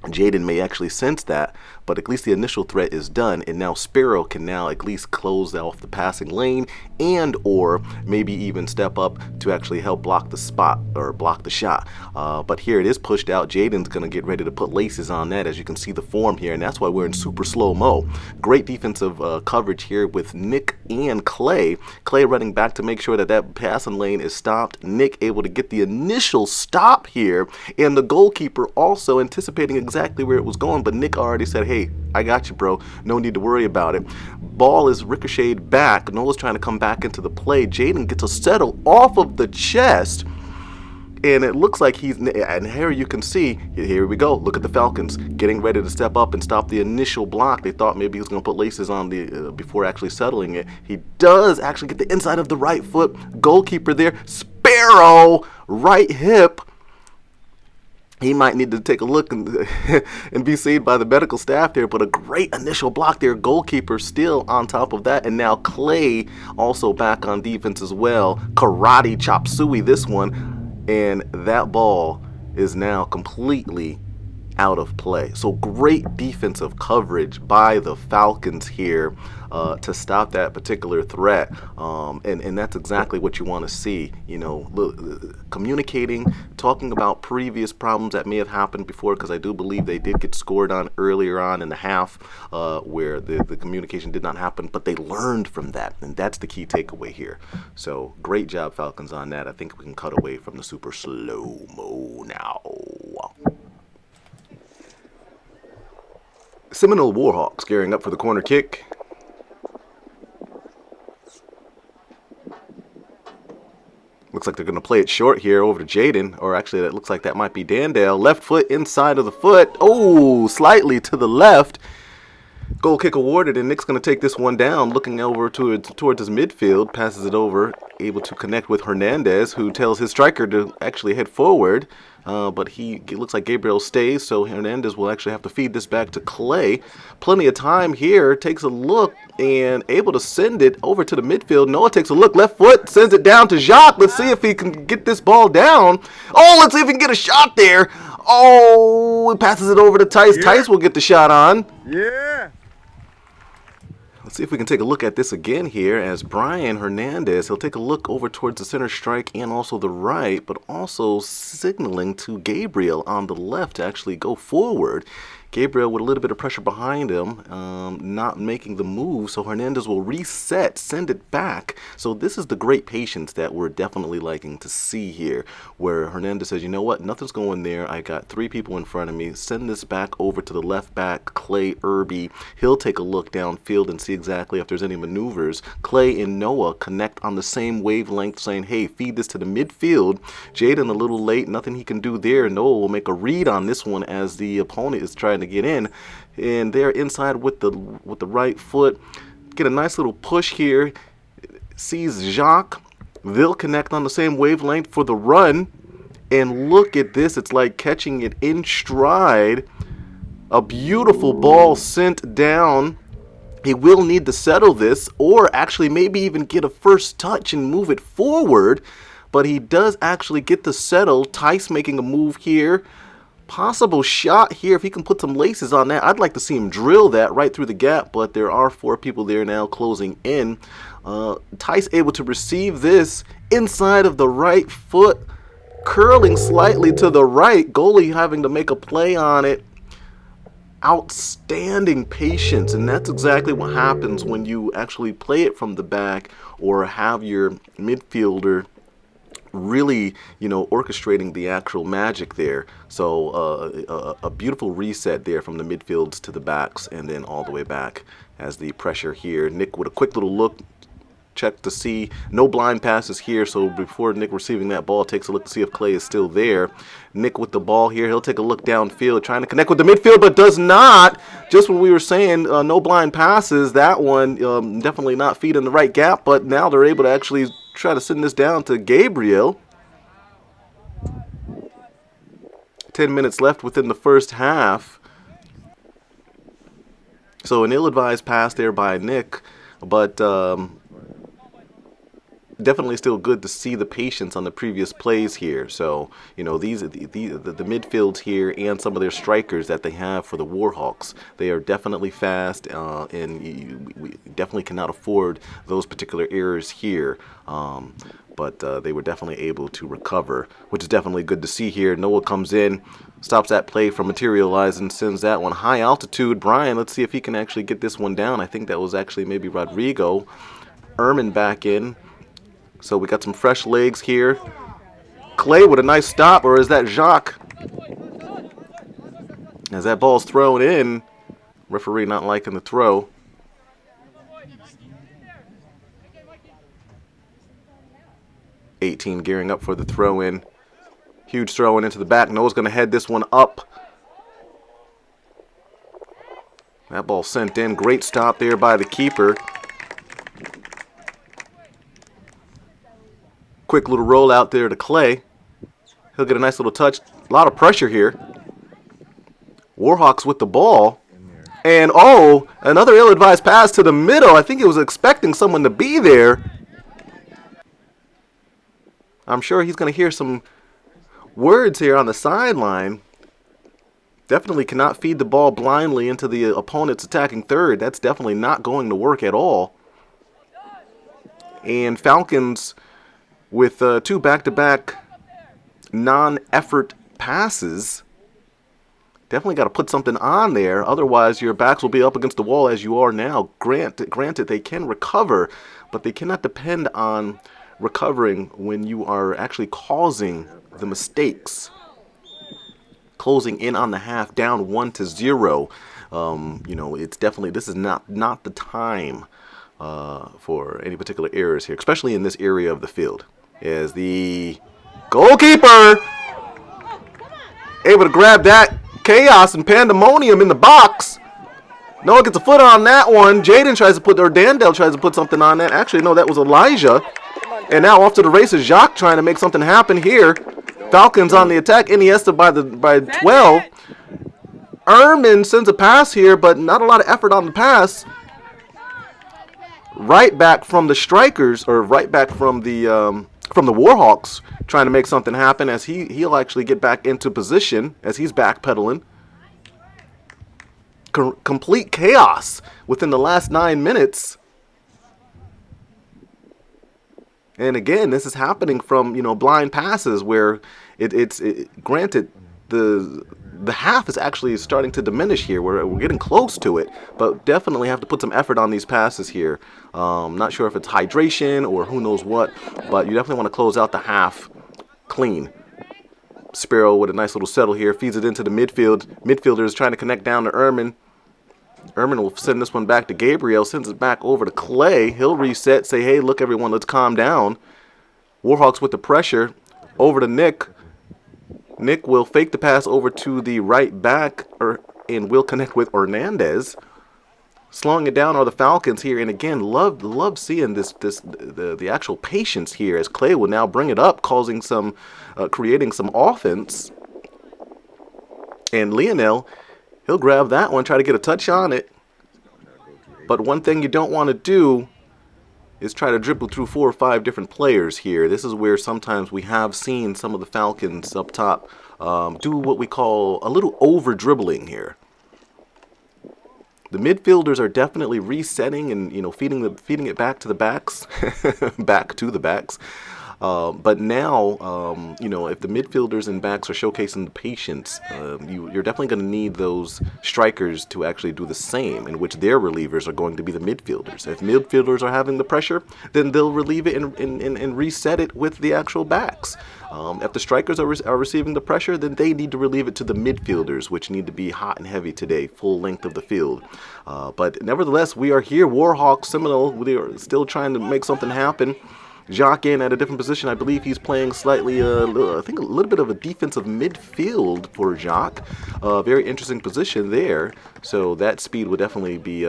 Jaden may actually sense that, but at least the initial threat is done, and now Sparrow can now at least close off the passing lane, and or maybe even step up to actually help block the spot or block the shot. But here it is pushed out. Jaden's going to get ready to put laces on that, as you can see the form here, and that's why we're in super slow-mo. Great defensive coverage here with Nick and Clay. Clay running back to make sure that that passing lane is stopped. Nick able to get the initial stop here, and the goalkeeper also anticipating exactly where it was going, but Nick already said, hey, I got you, bro. No need to worry about it. Ball is ricocheted back. Noah's trying to come back into the play. Jaden gets a settle off of the chest, and it looks like and here you can see, here we go. Look at the Falcons getting ready to step up and stop the initial block. They thought maybe he was going to put laces on the before actually settling it. He does actually get the inside of the right foot. Goalkeeper there. Sparrow, right hip. He might need to take a look and be seen by the medical staff there, but a great initial block there. Goalkeeper still on top of that, and now Clay also back on defense as well. Karate chop suey this one, and that ball is now completely out of play. So great defensive coverage by the Falcons here to stop that particular threat. And that's exactly what you want to see. Communicating, talking about previous problems that may have happened before, because I do believe they did get scored on earlier on in the half where the communication did not happen, but they learned from that, and that's the key takeaway here. So great job, Falcons, on that. I think we can cut away from the super slow-mo now. Seminole Warhawks gearing up for the corner kick. Looks like they're going to play it short here over to Jaden. Or actually, that looks like that might be Dandale. Left foot inside of the foot. Oh, slightly to the left. Goal kick awarded, and Nick's going to take this one down. Looking over towards his midfield. Passes it over. Able to connect with Hernandez, who tells his striker to actually head forward. But it looks like Gabriel stays, so Hernandez will actually have to feed this back to Clay. Plenty of time here. Takes a look and able to send it over to the midfield. Noah takes a look. Left foot. Sends it down to Jacques. Let's see if he can get this ball down. Oh, let's see if he can get a shot there. Oh, he passes it over to Tice. Yeah. Tice will get the shot on. Yeah. Let's see if we can take a look at this again here as Brian Hernandez, he'll take a look over towards the center strike and also the right, but also signaling to Gabriel on the left to actually go forward. Gabriel with a little bit of pressure behind him, not making the move, so Hernandez will reset, send it back. So this is the great patience that we're definitely liking to see here, where Hernandez says, you know what, nothing's going there. I got 3 people in front of me. Send this back over to the left back, Clay Irby. He'll take a look downfield and see exactly if there's any maneuvers. Clay and Noah connect on the same wavelength, saying, hey, feed this to the midfield. Jaden a little late, nothing he can do there. Noah will make a read on this one as the opponent is trying to get in, and they're inside with the right foot. Get a nice little push here. Sees Jacques. They'll connect on the same wavelength for the run, and look at this. It's like catching it in stride. A beautiful ball sent down. He will need to settle this, or actually maybe even get a first touch and move it forward, but he does actually get to settle. Tice making a move here. Possible shot here if he can put some laces on that. I'd like to see him drill that right through the gap, but there are 4 people there now closing in. Tice able to receive this inside of the right foot, curling slightly to the right. Goalie having to make a play on it. Outstanding patience, and that's exactly what happens when you actually play it from the back or have your midfielder really, orchestrating the actual magic there. So a beautiful reset there from the midfields to the backs and then all the way back as the pressure here. Nick with a quick little look, check to see no blind passes here. So before Nick receiving that ball, takes a look to see if Clay is still there. Nick with the ball here. He'll take a look downfield, trying to connect with the midfield, but does not. Just when we were saying no blind passes, that one definitely not feeding the right gap, but now they're able to actually try to send this down to Gabriel. 10 minutes left within the first half. So an ill-advised pass there by Nick, but definitely still good to see the patience on the previous plays here. So, these the midfields here and some of their strikers that they have for the Warhawks, they are definitely fast, and we definitely cannot afford those particular errors here. But they were definitely able to recover, which is definitely good to see here. Noah comes in, stops that play from materializing, sends that one high altitude. Brian, let's see if he can actually get this one down. I think that was actually maybe Rodrigo. Ehrman back in. So we got some fresh legs here. Clay with a nice stop, or is that Jacques? As that ball's thrown in, referee not liking the throw. (18) gearing up for the throw in. Huge throw in into the back. Noah's going to head this one up. That ball sent in. Great stop there by the keeper. Quick little roll out there to Clay. He'll get a nice little touch. A lot of pressure here. Warhawks with the ball. And, another ill-advised pass to the middle. I think he was expecting someone to be there. I'm sure he's going to hear some words here on the sideline. Definitely cannot feed the ball blindly into the opponent's attacking third. That's definitely not going to work at all. And Falcons with 2 back-to-back non-effort passes. Definitely got to put something on there. Otherwise, your backs will be up against the wall as you are now. Granted, they can recover, but they cannot depend on recovering when you are actually causing the mistakes. Closing in on the half, down 1-0. It's definitely, this is not the time for any particular errors here, especially in this area of the field. As the goalkeeper able to grab that chaos and pandemonium in the box. No one gets a foot on that one. Dandel tries to put something on that. Actually, no, that was Elijah. And now off to the races. Jacques trying to make something happen here. Falcons on the attack. Iniesta by 12. Ehrman sends a pass here, but not a lot of effort on the pass. Right back from the strikers, or right back from the Warhawks, trying to make something happen as he'll actually get back into position as he's backpedaling. Complete chaos within the last 9 minutes. And again, this is happening from blind passes where granted the half is actually starting to diminish here. We're getting close to it, but definitely have to put some effort on these passes here. Not sure if it's hydration or who knows what, but you definitely want to close out the half clean. Sparrow with a nice little settle here, feeds it into the midfield. Midfielder is trying to connect down to Ehrman. Ehrman will send this one back to Gabriel, sends it back over to Clay. He'll reset, say, hey, look, everyone, let's calm down. Warhawks with the pressure over to Nick. Nick will fake the pass over to the right back and will connect with Hernandez. Slowing it down are the Falcons here, and again, love seeing the actual patience here as Clay will now bring it up, causing creating some offense. And Lionel, he'll grab that one, try to get a touch on it. But one thing you don't want to do is try to dribble through 4 or 5 different players here. This is where sometimes we have seen some of the Falcons up top do what we call a little over dribbling here. The midfielders are definitely resetting and feeding it back to the backs, back to the backs. But now, if the midfielders and backs are showcasing the patience, you're definitely going to need those strikers to actually do the same, in which their relievers are going to be the midfielders. If midfielders are having the pressure, then they'll relieve it and reset it with the actual backs. If the strikers are receiving the pressure, then they need to relieve it to the midfielders, which need to be hot and heavy today, full length of the field. But nevertheless, we are here. Warhawks, Seminole, we are still trying to make something happen. Jacques in at a different position. I believe he's playing slightly, I think a little bit of a defensive midfield for Jacques. Very interesting position there. So that speed would definitely be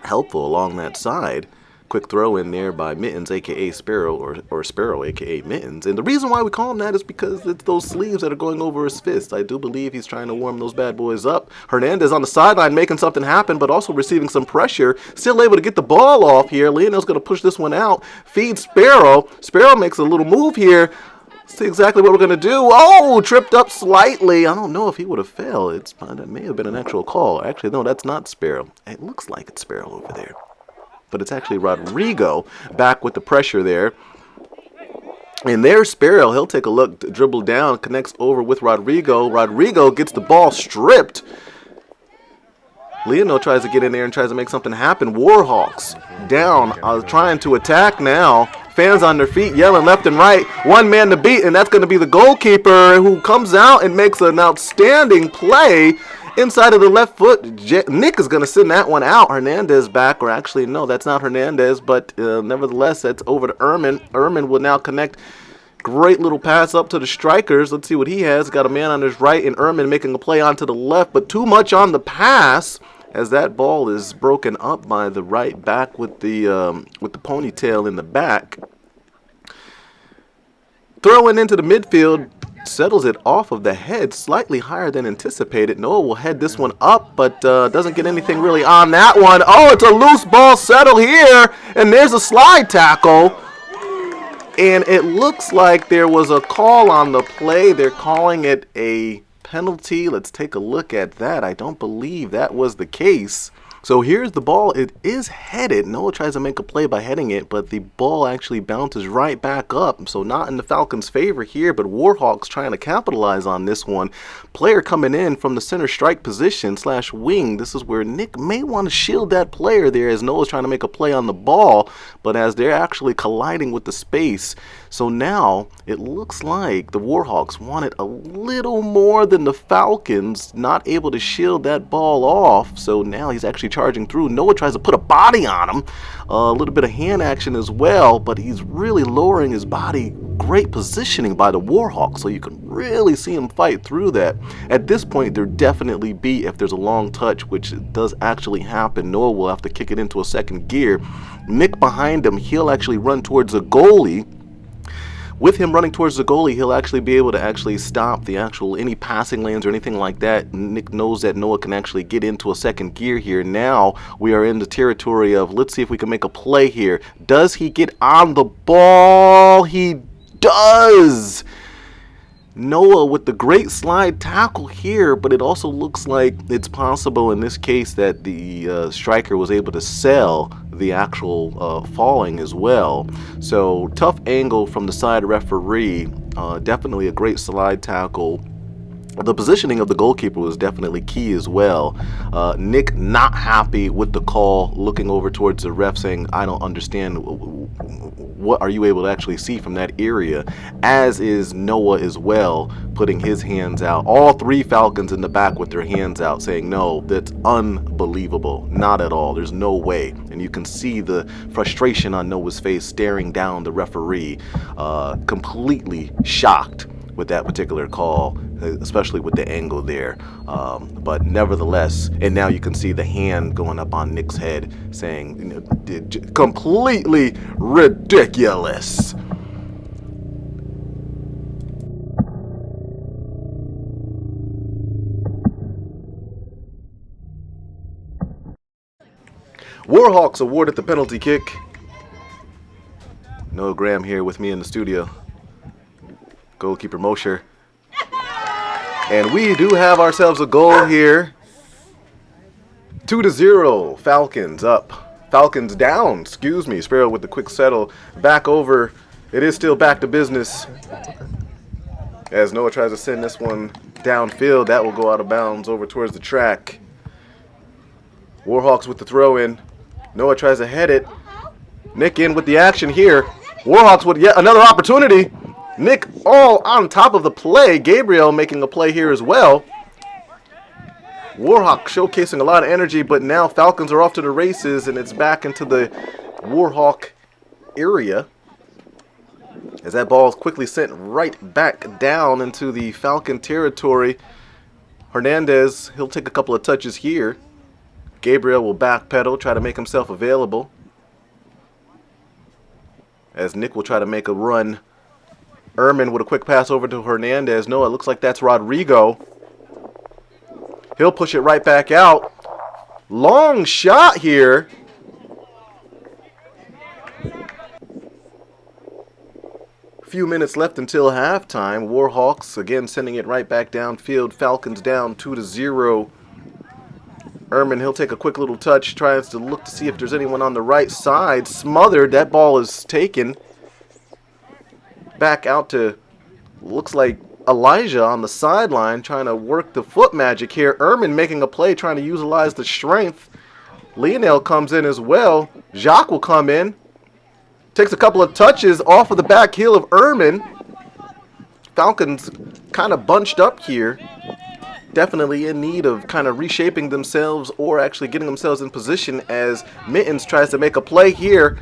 helpful along that side. Quick throw in there by Mittens, a.k.a. Sparrow, or Sparrow, a.k.a. Mittens. And the reason why we call him that is because it's those sleeves that are going over his fist. I do believe he's trying to warm those bad boys up. Hernandez on the sideline making something happen, but also receiving some pressure. Still able to get the ball off here. Lionel's going to push this one out. Feeds Sparrow. Sparrow makes a little move here. See exactly what we're going to do. Oh, tripped up slightly. I don't know if he would have fell. That may have been an actual call. Actually, no, that's not Sparrow. It looks like it's Sparrow over there. But it's actually Rodrigo back with the pressure there. And there's Sparrow. He'll take a look, dribble down, connects over with Rodrigo. Rodrigo gets the ball stripped. Lionel tries to get in there and tries to make something happen. Warhawks down, trying to attack now. Fans on their feet yelling left and right. One man to beat, and that's going to be the goalkeeper who comes out and makes an outstanding play. Inside of the left foot, Nick is going to send that one out. Hernandez back, or actually, no, that's not Hernandez, but nevertheless, that's over to Ehrman. Ehrman will now connect. Great little pass up to the strikers. Let's see what he has. Got a man on his right, and Ehrman making a play onto the left, but too much on the pass as that ball is broken up by the right back with the ponytail in the back. Throwing into the midfield. Settles it off of the head slightly higher than anticipated. Noah will head this one up, but doesn't get anything really on that one. Oh, it's a loose ball settle here, and there's a slide tackle. And it looks like there was a call on the play. They're calling it a penalty? Let's take a look at that. I don't believe that was the case. So here's the ball. It is headed. Noah tries to make a play by heading it, but the ball actually bounces right back up. So not in the Falcons' favor here, but Warhawks trying to capitalize on this one. Player coming in from the center strike position / wing. This is where Nick may want to shield that player there as Noah's trying to make a play on the ball, but as they're actually colliding with the space. So now it looks like the Warhawks wanted a little more than the Falcons, not able to shield that ball off. So now he's actually charging through. Noah tries to put a body on him, a little bit of hand action as well, but he's really lowering his body. Great positioning by the Warhawks, so you can really see him fight through that. At this point, there definitely be, if there's a long touch, which does actually happen, Noah will have to kick it into a second gear. Nick behind him, he'll actually run towards the goalie. With him running towards the goalie, he'll actually be able to actually stop the any passing lanes or anything like that. Nick knows that Noah can actually get into a second gear here. Now we are in the territory of, let's see if we can make a play here. Does he get on the ball? He does! Noah with the great slide tackle here, but it also looks like it's possible in this case that the striker was able to sell the actual falling as well. So tough angle from the side referee. Definitely a great slide tackle. The positioning of the goalkeeper was definitely key as well. Nick not happy with the call, looking over towards the ref saying, I don't understand, what are you able to actually see from that area? As is Noah as well, putting his hands out. All three Falcons in the back with their hands out saying, no, that's unbelievable. Not at all. There's no way. And you can see the frustration on Noah's face staring down the referee, completely shocked with that particular call, especially with the angle there. But nevertheless, and now you can see the hand going up on Nick's head saying, you know, completely ridiculous. Warhawks awarded the penalty kick. Noah Graham here with me in the studio. Goalkeeper Mosher. And we do have ourselves a goal here. 2-0. Falcons up. Falcons down. Excuse me. Sparrow with the quick settle. Back over. It is still back to business. As Noah tries to send this one downfield, that will go out of bounds over towards the track. Warhawks with the throw in. Noah tries to head it. Nick in with the action here. Warhawks with yet another opportunity. Nick all on top of the play. Gabriel making a play here as well. Warhawk showcasing a lot of energy, but now Falcons are off to the races, and it's back into the Warhawk area. As that ball is quickly sent right back down into the Falcon territory. Hernandez, he'll take a couple of touches here. Gabriel will backpedal, try to make himself available. As Nick will try to make a run. Ehrman with a quick pass over to Hernandez. No, it looks like that's Rodrigo. He'll push it right back out. Long shot here. A few minutes left until halftime. Warhawks again sending it right back downfield. Falcons down 2-0. Ehrman, he'll take a quick little touch. Tries to look to see if there's anyone on the right side. Smothered. That ball is taken. Back out to, looks like Elijah on the sideline trying to work the foot magic here. Ehrman making a play, trying to utilize the strength. Lionel comes in as well. Jacques will come in. Takes a couple of touches off of the back heel of Ehrman. Falcons kind of bunched up here. Definitely in need of kind of reshaping themselves or actually getting themselves in position as Mittens tries to make a play here.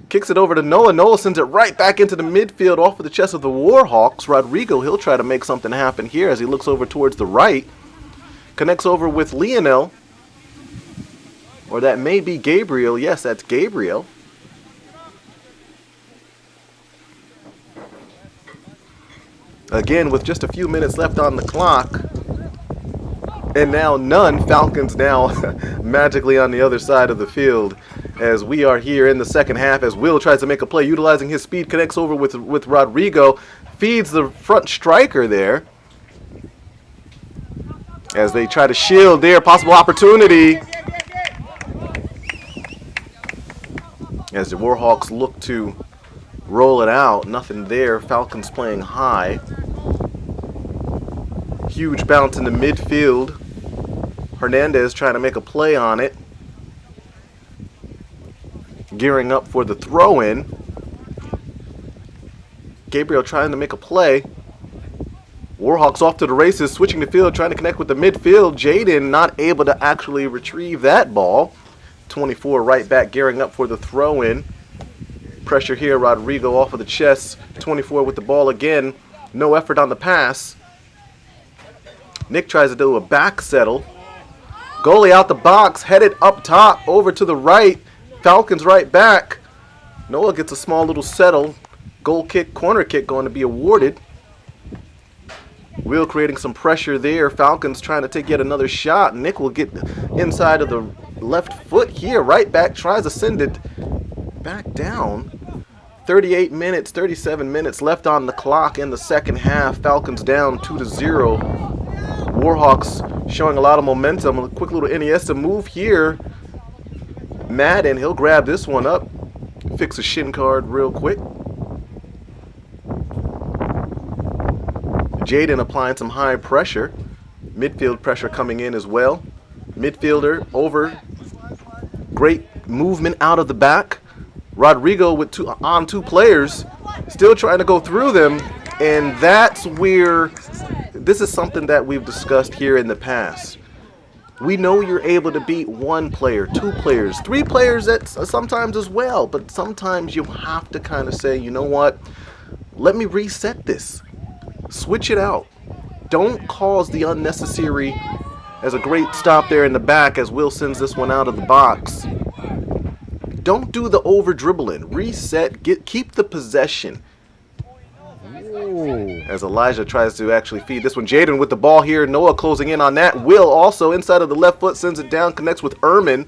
Kicks it over to Noah. Noah sends it right back into the midfield off of the chest of the Warhawks. Rodrigo, he'll try to make something happen here as he looks over towards the right. Connects over with Lionel. Or that may be Gabriel. Yes, that's Gabriel. Again, with just a few minutes left on the clock. And now none. Falcons now magically on the other side of the field as we are here in the second half as Will tries to make a play utilizing his speed, connects over with Rodrigo, feeds the front striker there. as they try to shield their possible opportunity. As the Warhawks look to roll it out, nothing there. Falcons playing high. Huge bounce in the midfield. Hernandez trying to make a play on it. Gearing up for the throw-in. Gabriel trying to make a play. Warhawks off to the races, switching the field, trying to connect with the midfield. Jaden not able to actually retrieve that ball. 24 right back gearing up for the throw-in. Pressure here, Rodrigo off of the chest. 24 with the ball again. No effort on the pass. Nick tries to do a back settle. Goalie out the box, headed up top, over to the right. Falcons right back. Noah gets a small little settle. Goal kick, corner kick going to be awarded. Will creating some pressure there. Falcons trying to take yet another shot. Nick will get inside of the left foot here. Right back tries to send it back down. 38 minutes, 37 minutes left on the clock in the second half. Falcons down 2-0. Warhawks showing a lot of momentum. A quick little Iniesta move here. Madden, he'll grab this one up. Fix a shin guard real quick. Jaden applying some high pressure. Midfield pressure coming in as well. Midfielder over. Great movement out of the back. Rodrigo with two players. Still trying to go through them. And that's where this is something that we've discussed here in the past. We know you're able to beat one player, two players, three players sometimes as well. But sometimes you have to kind of say, you know what? Let me reset this. Switch it out. Don't cause the unnecessary. As a great stop there in the back as Will sends this one out of the box. Don't do the over dribbling. Reset. Keep the possession. Ooh. As Elijah tries to actually feed this one. Jaden with the ball here. Noah closing in on that. Will also inside of the left foot sends it down. Connects with Ehrman.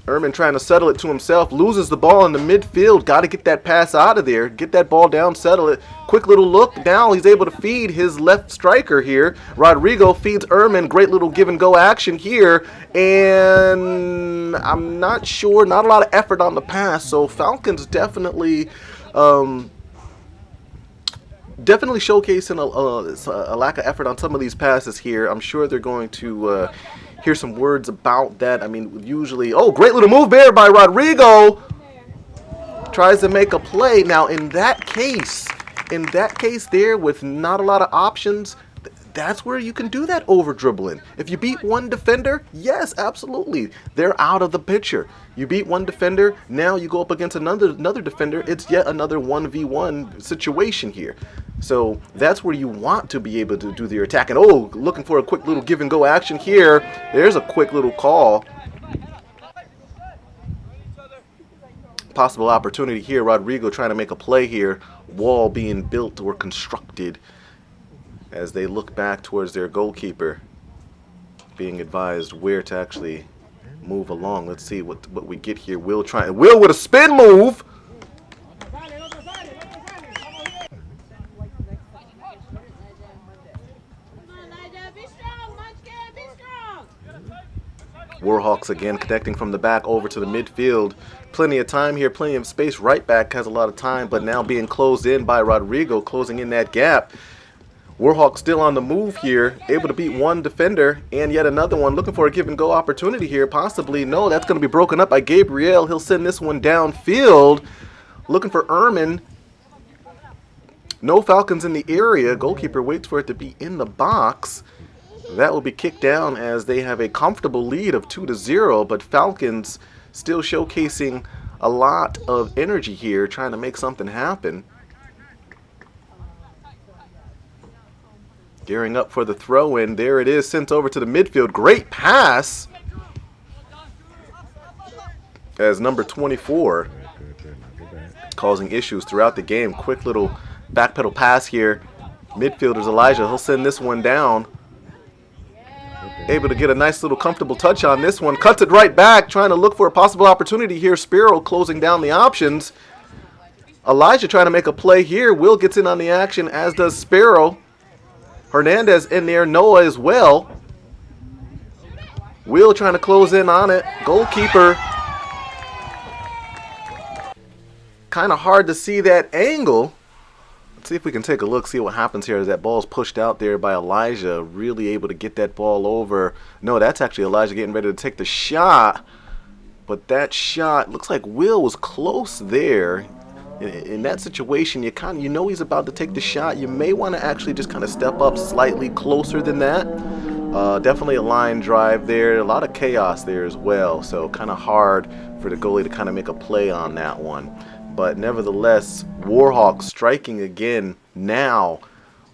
Ehrman trying to settle it to himself. Loses the ball in the midfield. Got to get that pass out of there. Get that ball down. Settle it. Quick little look. Now he's able to feed his left striker here. Rodrigo feeds Ehrman. Great little give and go action here. And I'm not sure. Not a lot of effort on the pass. So Falcons definitely showcasing a lack of effort on some of these passes here. I'm sure they're going to hear some words about that. I mean, usually, oh, great little move there by Rodrigo. Tries to make a play. Now, in that case there with not a lot of options, that's where you can do that over dribbling. If you beat one defender, yes, absolutely. They're out of the picture. You beat one defender, now you go up against another defender. It's yet another 1v1 situation here. So that's where you want to be able to do your attack. And oh, looking for a quick little give and go action here. There's a quick little call. Possible opportunity here. Rodrigo trying to make a play here. Wall being built or constructed as they look back towards their goalkeeper, being advised where to actually move along. Let's see what we get here. Will with a spin move. Warhawks again connecting from the back over to the midfield. Plenty of time here, plenty of space. Right back has a lot of time, but now being closed in by Rodrigo, closing in that gap. Warhawks still on the move here, able to beat one defender and yet another one. Looking for a give and go opportunity here, possibly. No, that's going to be broken up by Gabriel. He'll send this one downfield. Looking for Ehrman. No Falcons in the area. Goalkeeper waits for it to be in the box. That will be kicked down as they have a comfortable lead of 2-0, but Falcons still showcasing a lot of energy here, trying to make something happen. Gearing up for the throw-in. There it is, sent over to the midfield. Great pass. As number 24 causing issues throughout the game. Quick little backpedal pass here. Midfielder's Elijah. He'll send this one down. Able to get a nice little comfortable touch on this one. Cuts it right back, trying to look for a possible opportunity here. Spiro closing down the options. Elijah trying to make a play here. Will gets in on the action, as does Spiro. Hernandez in there. Noah as well. Will trying to close in on it. Goalkeeper. Kind of hard to see that angle. Let's see if we can take a look, see what happens here as that ball's pushed out there by Elijah. Really able to get that ball over. No, that's actually Elijah getting ready to take the shot. But that shot, looks like Will was close there. In that situation, you know he's about to take the shot. You may want to actually just kind of step up slightly closer than that. Definitely a line drive there. A lot of chaos there as well. So kind of hard for the goalie to kind of make a play on that one. But nevertheless, Warhawks striking again now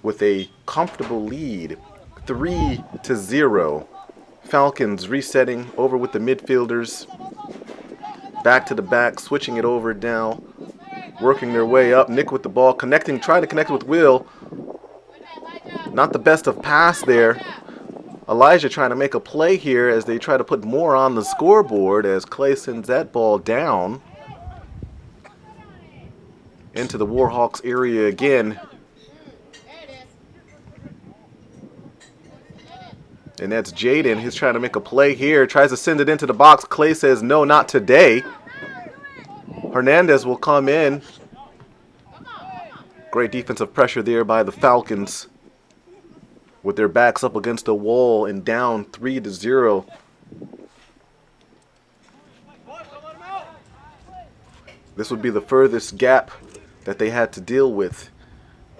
with a comfortable lead, 3-0. Falcons resetting over with the midfielders. Back to the back, switching it over now. Working their way up. Nick with the ball, connecting, trying to connect with Will. Not the best of pass there. Elijah trying to make a play here as they try to put more on the scoreboard as Clay sends that ball down into the Warhawks area again. And that's Jaden. He's trying to make a play here. Tries to send it into the box. Clay says, no, not today. Hernandez will come in. Great defensive pressure there by the Falcons. With their backs up against the wall and down 3-0. This would be the furthest gap that they had to deal with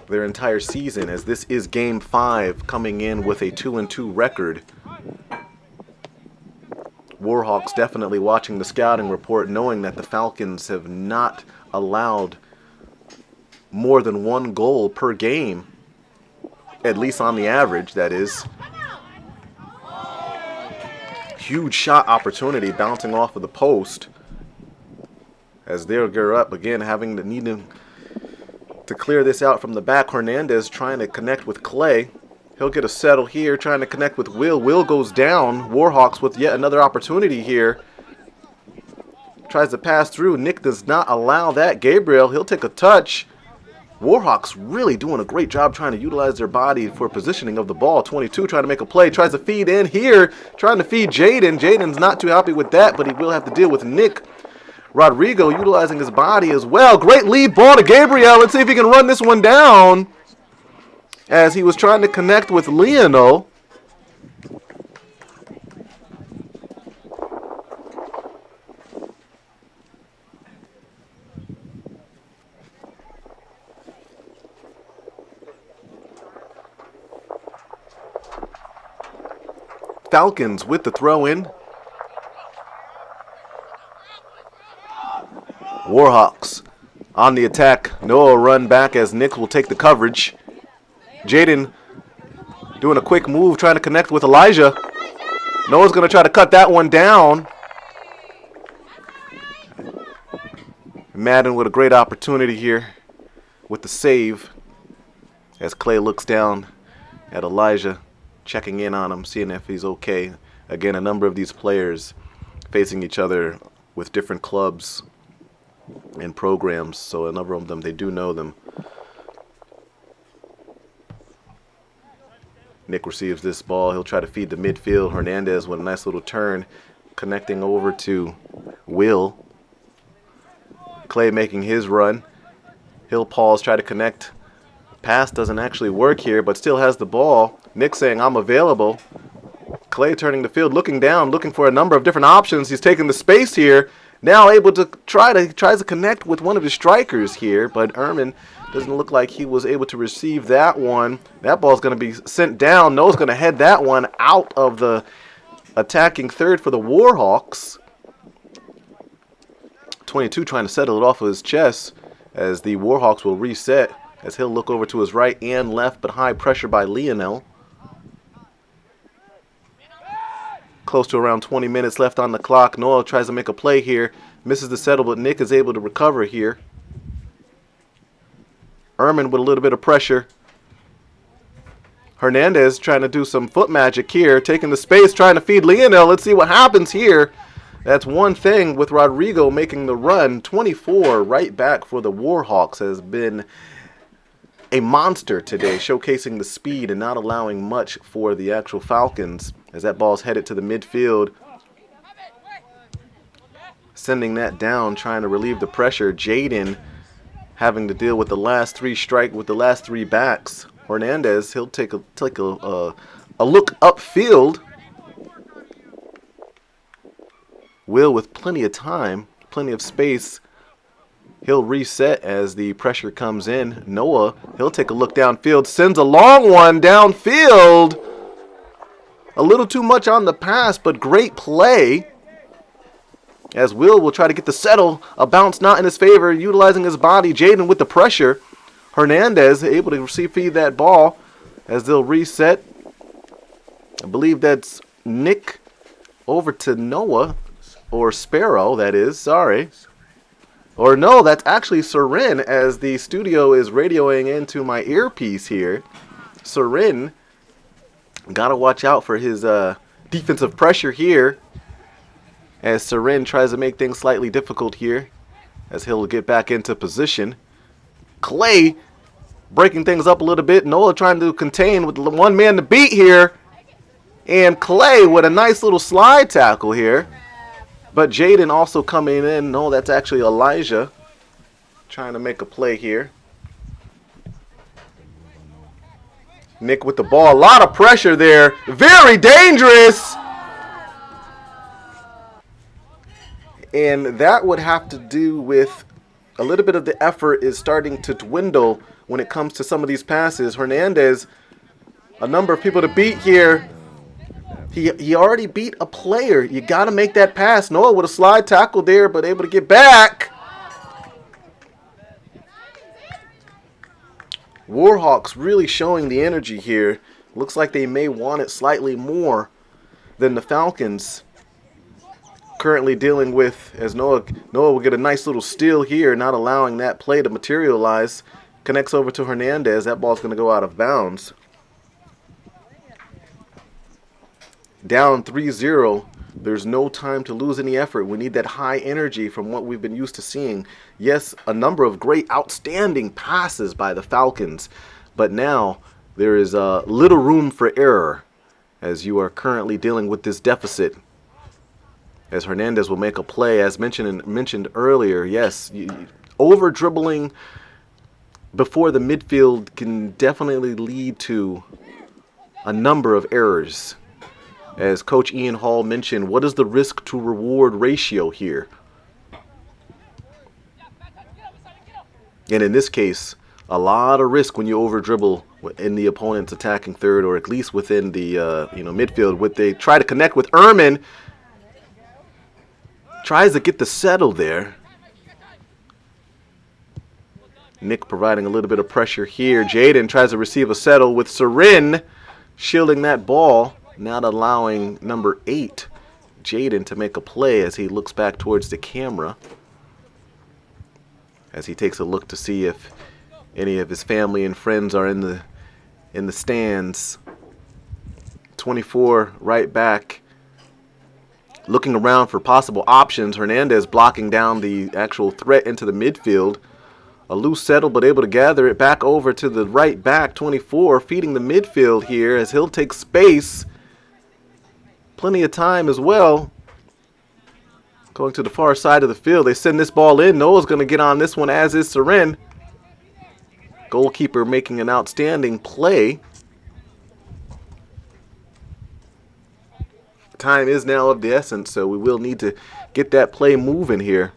their entire season, as this is game 5, coming in with a 2-2 record. Warhawks definitely watching the scouting report, knowing that the Falcons have not allowed more than 1 goal per game, at least on the average, that is. Huge shot opportunity bouncing off of the post as they'll gear up again, having the need to clear this out from the back. Hernandez trying to connect with Clay. He'll get a settle here, trying to connect with Will. Will goes down. Warhawks with yet another opportunity here. Tries to pass through. Nick does not allow that. Gabriel, he'll take a touch. Warhawks really doing a great job trying to utilize their body for positioning of the ball. 22 trying to make a play. Tries to feed in here. Trying to feed Jaden. Jaden's not too happy with that, but he will have to deal with Nick. Rodrigo utilizing his body as well. Great lead ball to Gabriel. Let's see if he can run this one down as he was trying to connect with Lionel. Falcons with the throw in. Warhawks on the attack. Noah run back as Nick will take the coverage. Jaden doing a quick move, trying to connect with Elijah. Noah's going to try to cut that one down. Madden with a great opportunity here with the save as Clay looks down at Elijah, checking in on him, seeing if he's okay. Again, a number of these players facing each other with different clubs and programs, so a number of them, they do know them. Nick receives this ball. He'll try to feed the midfield. Hernandez with a nice little turn, connecting over to Will. Clay making his run. He'll pause, try to connect. Pass doesn't actually work here, but still has the ball. Nick saying, I'm available. Clay turning the field, looking down, looking for a number of different options. He's taking the space here. Now able to tries to connect with one of his strikers here, but Ehrman doesn't look like he was able to receive that one. That ball's going to be sent down. Noah's going to head that one out of the attacking third for the Warhawks. 22 trying to settle it off of his chest as the Warhawks will reset, as he'll look over to his right and left, but high pressure by Lionel. Close to around 20 minutes left on the clock. Noah tries to make a play here. Misses the settle, but Nick is able to recover here. Ehrman with a little bit of pressure. Hernandez trying to do some foot magic here. Taking the space, trying to feed Lionel. Let's see what happens here. That's one thing with Rodrigo making the run. 24 right back for the Warhawks has been a monster today, showcasing the speed and not allowing much for the actual Falcons as that ball's headed to the midfield. Sending that down, trying to relieve the pressure. Jaden having to deal with the last three backs. Hernandez, he'll take a look upfield. Will with plenty of time, plenty of space. He'll reset as the pressure comes in. Noah, he'll take a look downfield, sends a long one downfield. A little too much on the pass, but great play. As Will try to get the settle. A bounce not in his favor, utilizing his body. Jaden with the pressure. Hernandez able to feed that ball as they'll reset. I believe that's Nick over to Noah, or Sparrow, that is, sorry. Or no, that's actually Serin, as the studio is radioing into my earpiece here. Serin, gotta watch out for his defensive pressure here, as Serin tries to make things slightly difficult here, as he'll get back into position. Clay breaking things up a little bit. Noah trying to contain with one man to beat here. And Clay with a nice little slide tackle here. But Jaden also coming in. No, that's actually Elijah trying to make a play here. Nick with the ball. A lot of pressure there. Very dangerous. And that would have to do with a little bit of the effort is starting to dwindle when it comes to some of these passes. Hernandez, a number of people to beat here. He already beat a player. You got to make that pass. Noah with a slide tackle there, but able to get back. Warhawks really showing the energy here. Looks like they may want it slightly more than the Falcons. Currently dealing with, as Noah will get a nice little steal here, not allowing that play to materialize. Connects over to Hernandez. That ball's going to go out of bounds. Down 3-0. There's no time to lose any effort. We need that high energy from what we've been used to seeing. Yes, a number of great, outstanding passes by the Falcons, but now there is little room for error as you are currently dealing with this deficit. As Hernandez will make a play, as mentioned earlier, yes, over dribbling before the midfield can definitely lead to a number of errors. As Coach Ian Hall mentioned, what is the risk to reward ratio here? And in this case, a lot of risk when you over dribble in the opponent's attacking third, or at least within the midfield. They try to connect with Ehrman, tries to get the settle there. Nick providing a little bit of pressure here. Jaden tries to receive a settle with Serin shielding that ball, not allowing number 8, Jaden, to make a play as he looks back towards the camera. As he takes a look to see if any of his family and friends are in the stands. 24 right back, looking around for possible options. Hernandez blocking down the actual threat into the midfield. A loose settle, but able to gather it back over to the right back, 24, feeding the midfield here as he'll take space. Plenty of time as well. Going to the far side of the field. They send this ball in. Noah's going to get on this one, as is Serin. Goalkeeper making an outstanding play. Time is now of the essence, so we will need to get that play moving here,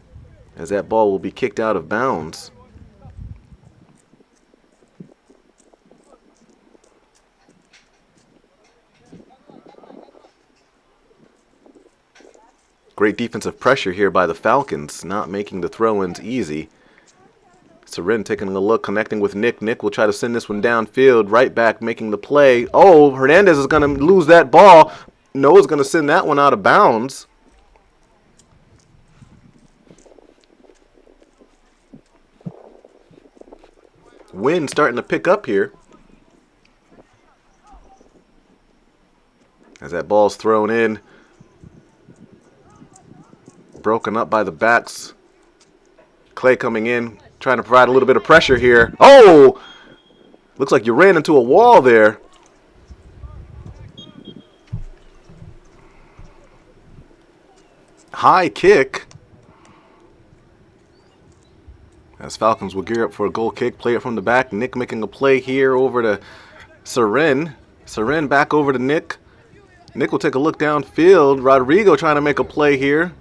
as that ball will be kicked out of bounds. Great defensive pressure here by the Falcons, not making the throw-ins easy. Serin taking a look, connecting with Nick. Nick will try to send this one downfield. Right back making the play. Oh, Hernandez is going to lose that ball. Noah's going to send that one out of bounds. Wind starting to pick up here. As that ball's thrown in. Broken up by the backs. Clay coming in, trying to provide a little bit of pressure here. Oh! Looks like you ran into a wall there. High kick. As Falcons will gear up for a goal kick. Play it from the back. Nick making a play here over to Seren. Seren back over to Nick. Nick will take a look downfield. Rodrigo trying to make a play here.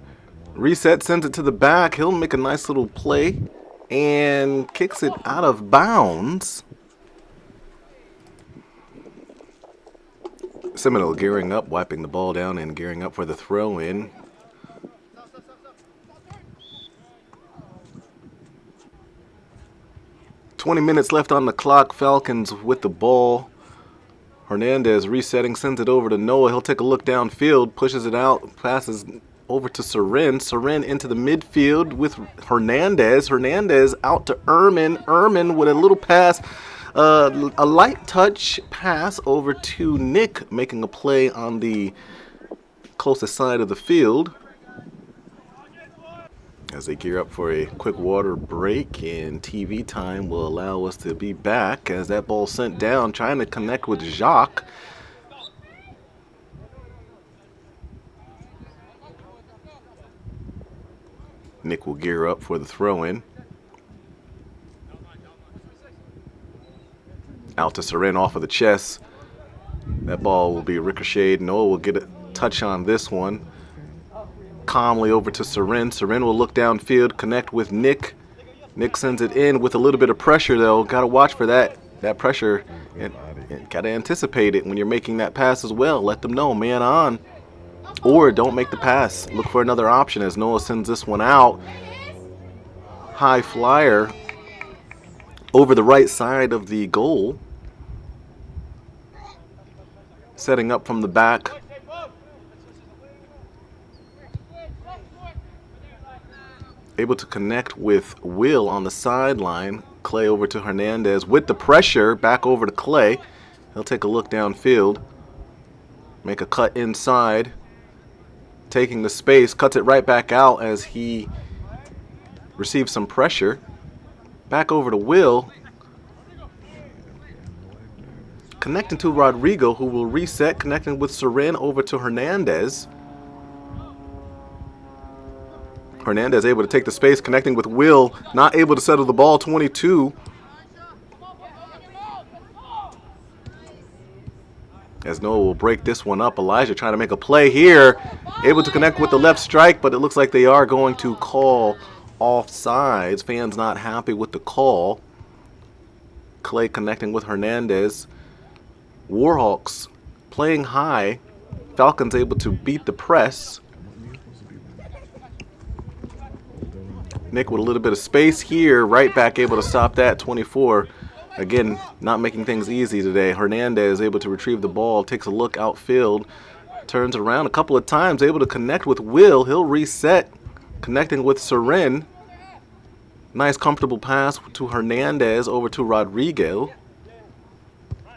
Reset, sends it to the back. He'll make a nice little play and kicks it out of bounds. Seminole gearing up, wiping the ball down and gearing up for the throw in. "20 minutes left on the clock. Falcons with the ball. Hernandez resetting, sends it over to Noah. He'll take a look downfield, pushes it out, passes over to Seren. Seren into the midfield with Hernandez. Hernandez out to Ehrman. Ehrman with a little pass, a light touch pass over to Nick, making a play on the closest side of the field. As they gear up for a quick water break, and TV time will allow us to be back as that ball sent down, trying to connect with Jacques. Nick will gear up for the throw-in. Out to Seren off of the chest. That ball will be ricocheted. Noah will get a touch on this one. Calmly over to Seren. Seren will look downfield, connect with Nick. Nick sends it in with a little bit of pressure, though. Got to watch for that pressure. And got to anticipate it when you're making that pass as well. Let them know, man on. Or don't make the pass. Look for another option as Noah sends this one out. High flyer over the right side of the goal. Setting up from the back. Able to connect with Will on the sideline. Clay over to Hernandez with the pressure. Back over to Clay. He'll take a look downfield. Make a cut inside. Taking the space. Cuts it right back out as he receives some pressure. Back over to Will. Connecting to Rodrigo, who will reset. Connecting with Seren over to Hernandez. Hernandez able to take the space, connecting with Will, not able to settle the ball, 22. As Noah will break this one up. Elijah trying to make a play here. Able to connect with the left strike, but it looks like they are going to call offsides. Fans not happy with the call. Clay connecting with Hernandez. Warhawks playing high. Falcons able to beat the press. Nick with a little bit of space here. Right back able to stop that. 24. Again, not making things easy today. Hernandez able to retrieve the ball. Takes a look outfield. Turns around a couple of times. Able to connect with Will. He'll reset. Connecting with Seren. Nice comfortable pass to Hernandez over to Rodrigo.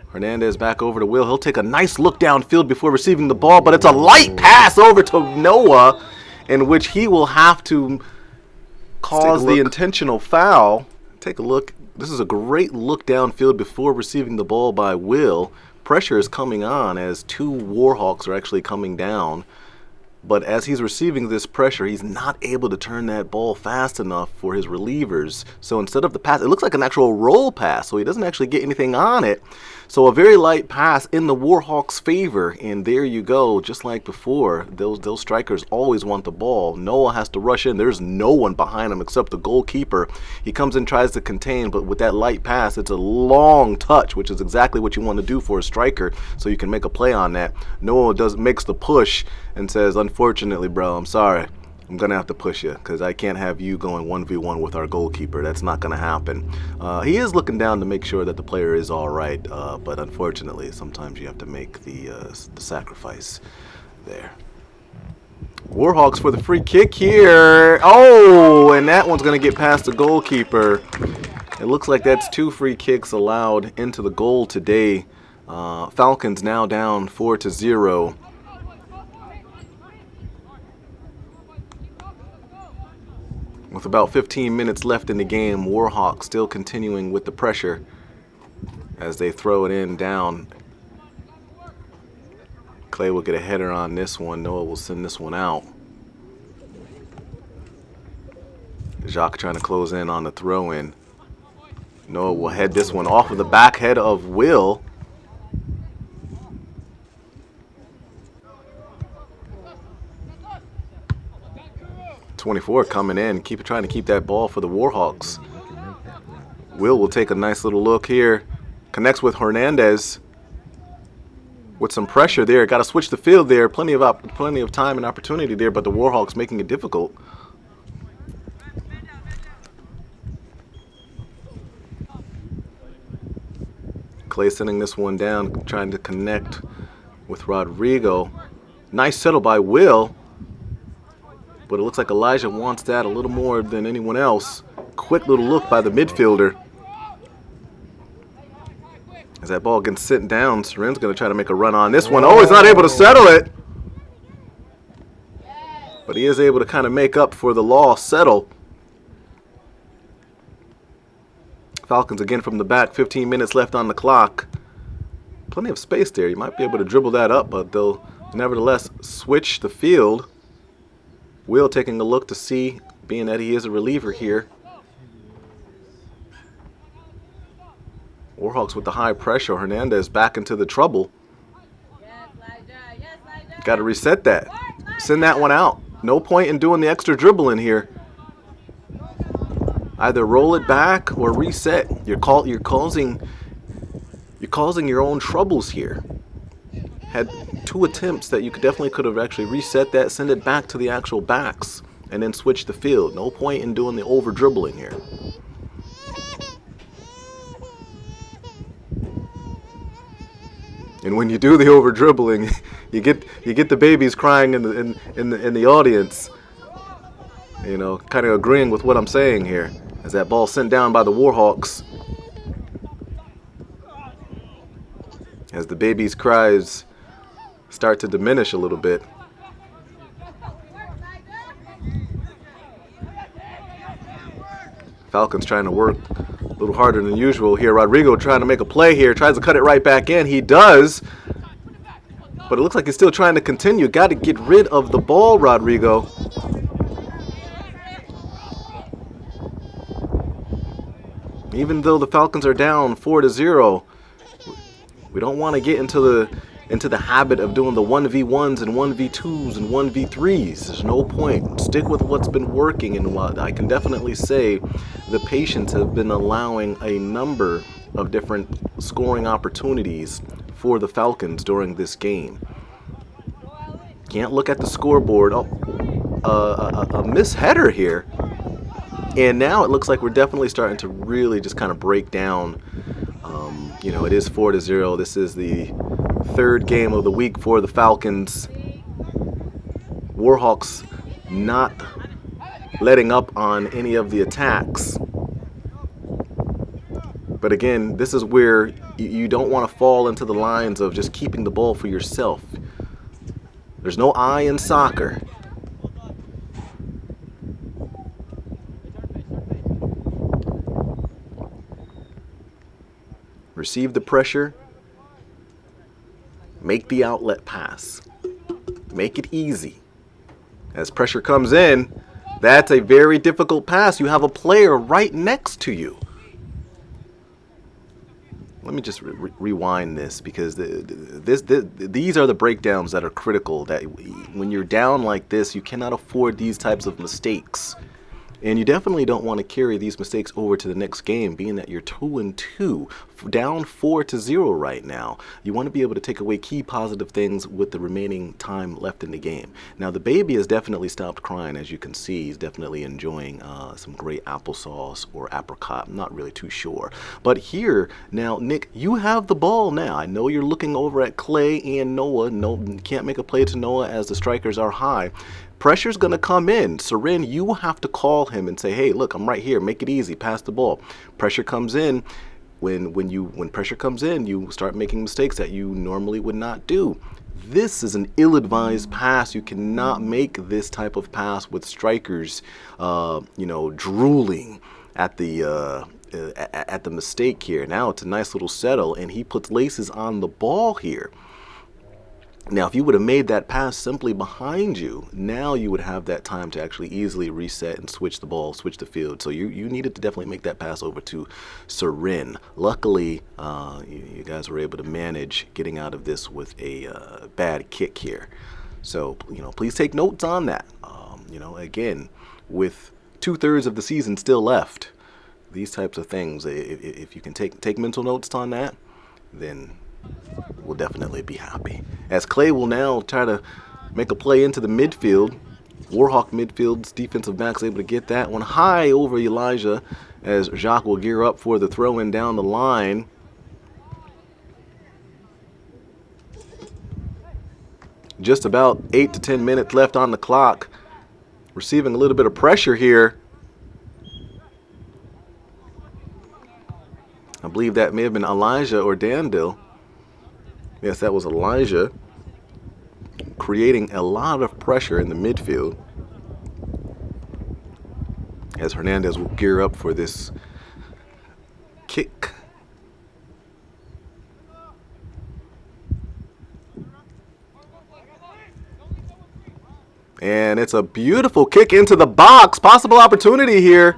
Hernandez back over to Will. He'll take a nice look downfield before receiving the ball. But it's a light pass over to Noah, in which he will have to cause the intentional foul. Take a look. This is a great look downfield before receiving the ball by Will. Pressure is coming on as two Warhawks are actually coming down. But as he's receiving this pressure, he's not able to turn that ball fast enough for his relievers. So instead of the pass, it looks like an actual roll pass, so he doesn't actually get anything on it. So a very light pass in the Warhawks' favor, and there you go. Just like before, those strikers always want the ball. Noah has to rush in. There's no one behind him except the goalkeeper. He comes in, tries to contain, but with that light pass, it's a long touch, which is exactly what you want to do for a striker, so you can make a play on that. Noah makes the push and says, "Unfortunately, bro, I'm sorry. I'm going to have to push you because I can't have you going 1v1 with our goalkeeper. That's not going to happen." He is looking down to make sure that the player is all right, but unfortunately, sometimes you have to make the sacrifice there. Warhawks for the free kick here. Oh, and that one's going to get past the goalkeeper. It looks like that's 2 free kicks allowed into the goal today. Falcons now down 4-0. With about 15 minutes left in the game, Warhawks still continuing with the pressure. as they throw it in down. Clay will get a header on this one. Noah will send this one out. Jacques trying to close in on the throw-in. Noah will head this one off of the back head of Will. .24 coming in, trying to keep that ball for the Warhawks. Will take a nice little look here. Connects with Hernandez. With some pressure there. Got to switch the field there. Plenty of time and opportunity there, but the Warhawks making it difficult. Clay sending this one down, trying to connect with Rodrigo. Nice settle by Will. But it looks like Elijah wants that a little more than anyone else. Quick little look by the midfielder. As that ball gets sent down, Seren's going to try to make a run on this one. Oh, he's not able to settle it. But he is able to kind of make up for the lost settle. Falcons again from the back, 15 minutes left on the clock. Plenty of space there. You might be able to dribble that up, but they'll nevertheless switch the field. Will taking a look to see, being that he is a reliever here. Warhawks with the high pressure. Hernandez back into the trouble. Got to reset that. Send that one out. No point in doing the extra dribbling here. Either roll it back or reset. You're causing your own troubles here. Had 2 attempts that you definitely could have actually reset that, send it back to the actual backs, and then switch the field. No point in doing the over dribbling here. And when you do the over dribbling, you get the babies crying in the audience. You know, kind of agreeing with what I'm saying here. As that ball sent down by the Warhawks. As the babies' cries start to diminish a little bit. Falcons trying to work a little harder than usual here. Rodrigo trying to make a play here. Tries to cut it right back in. He does. But it looks like he's still trying to continue. Got to get rid of the ball, Rodrigo. Even though the Falcons are down 4-0, we don't want to get into the habit of doing the 1v1s and 1v2s and 1v3s. There's no point. Stick with what's been working, and what I can definitely say, the Patients have been allowing a number of different scoring opportunities for the Falcons during this game. Can't look at the scoreboard. Oh, a misheader here. And now it looks like we're definitely starting to really just kind of break down. You know, it is 4-0. This is the 3rd game of the week for the Falcons. Warhawks not letting up on any of the attacks. But again, this is where you don't want to fall into the lines of just keeping the ball for yourself. There's no I in soccer. Receive the pressure. Make the outlet pass. Make it easy. As pressure comes in, that's a very difficult pass. You have a player right next to you. Let me just rewind this, because these are the breakdowns that are critical. That when you're down like this, you cannot afford these types of mistakes. And you definitely don't want to carry these mistakes over to the next game, being that you're 2-2, down 4-0 right now. You want to be able to take away key positive things with the remaining time left in the game. Now, the baby has definitely stopped crying, as you can see. He's definitely enjoying some great applesauce or apricot. I'm not really too sure. But here, now, Nick, you have the ball now. I know you're looking over at Clay and Noah. No, can't make a play to Noah as the strikers are high. Pressure's going to come in. Seren, you have to call him and say, hey, look, I'm right here. Make it easy. Pass the ball. Pressure comes in. When pressure comes in, you start making mistakes that you normally would not do. This is an ill-advised pass. You cannot make this type of pass with strikers, drooling at the at the mistake here. Now it's a nice little settle, and he puts laces on the ball here. Now, if you would have made that pass simply behind you, now you would have that time to actually easily reset and switch the ball, switch the field. So you needed to definitely make that pass over to Serin. Luckily, you guys were able to manage getting out of this with a bad kick here. So, please take notes on that. Again, with 2/3 of the season still left, these types of things, if you can take mental notes on that, then we'll definitely be happy. As Clay will now try to make a play into the midfield. Warhawk midfield's defensive back's able to get that one high over Elijah as Jacques will gear up for the throw-in down the line. Just about 8 to 10 minutes left on the clock. Receiving a little bit of pressure here. I believe that may have been Elijah or Dandil. Yes, that was Elijah, creating a lot of pressure in the midfield as Hernandez will gear up for this kick. And it's a beautiful kick into the box. Possible opportunity here.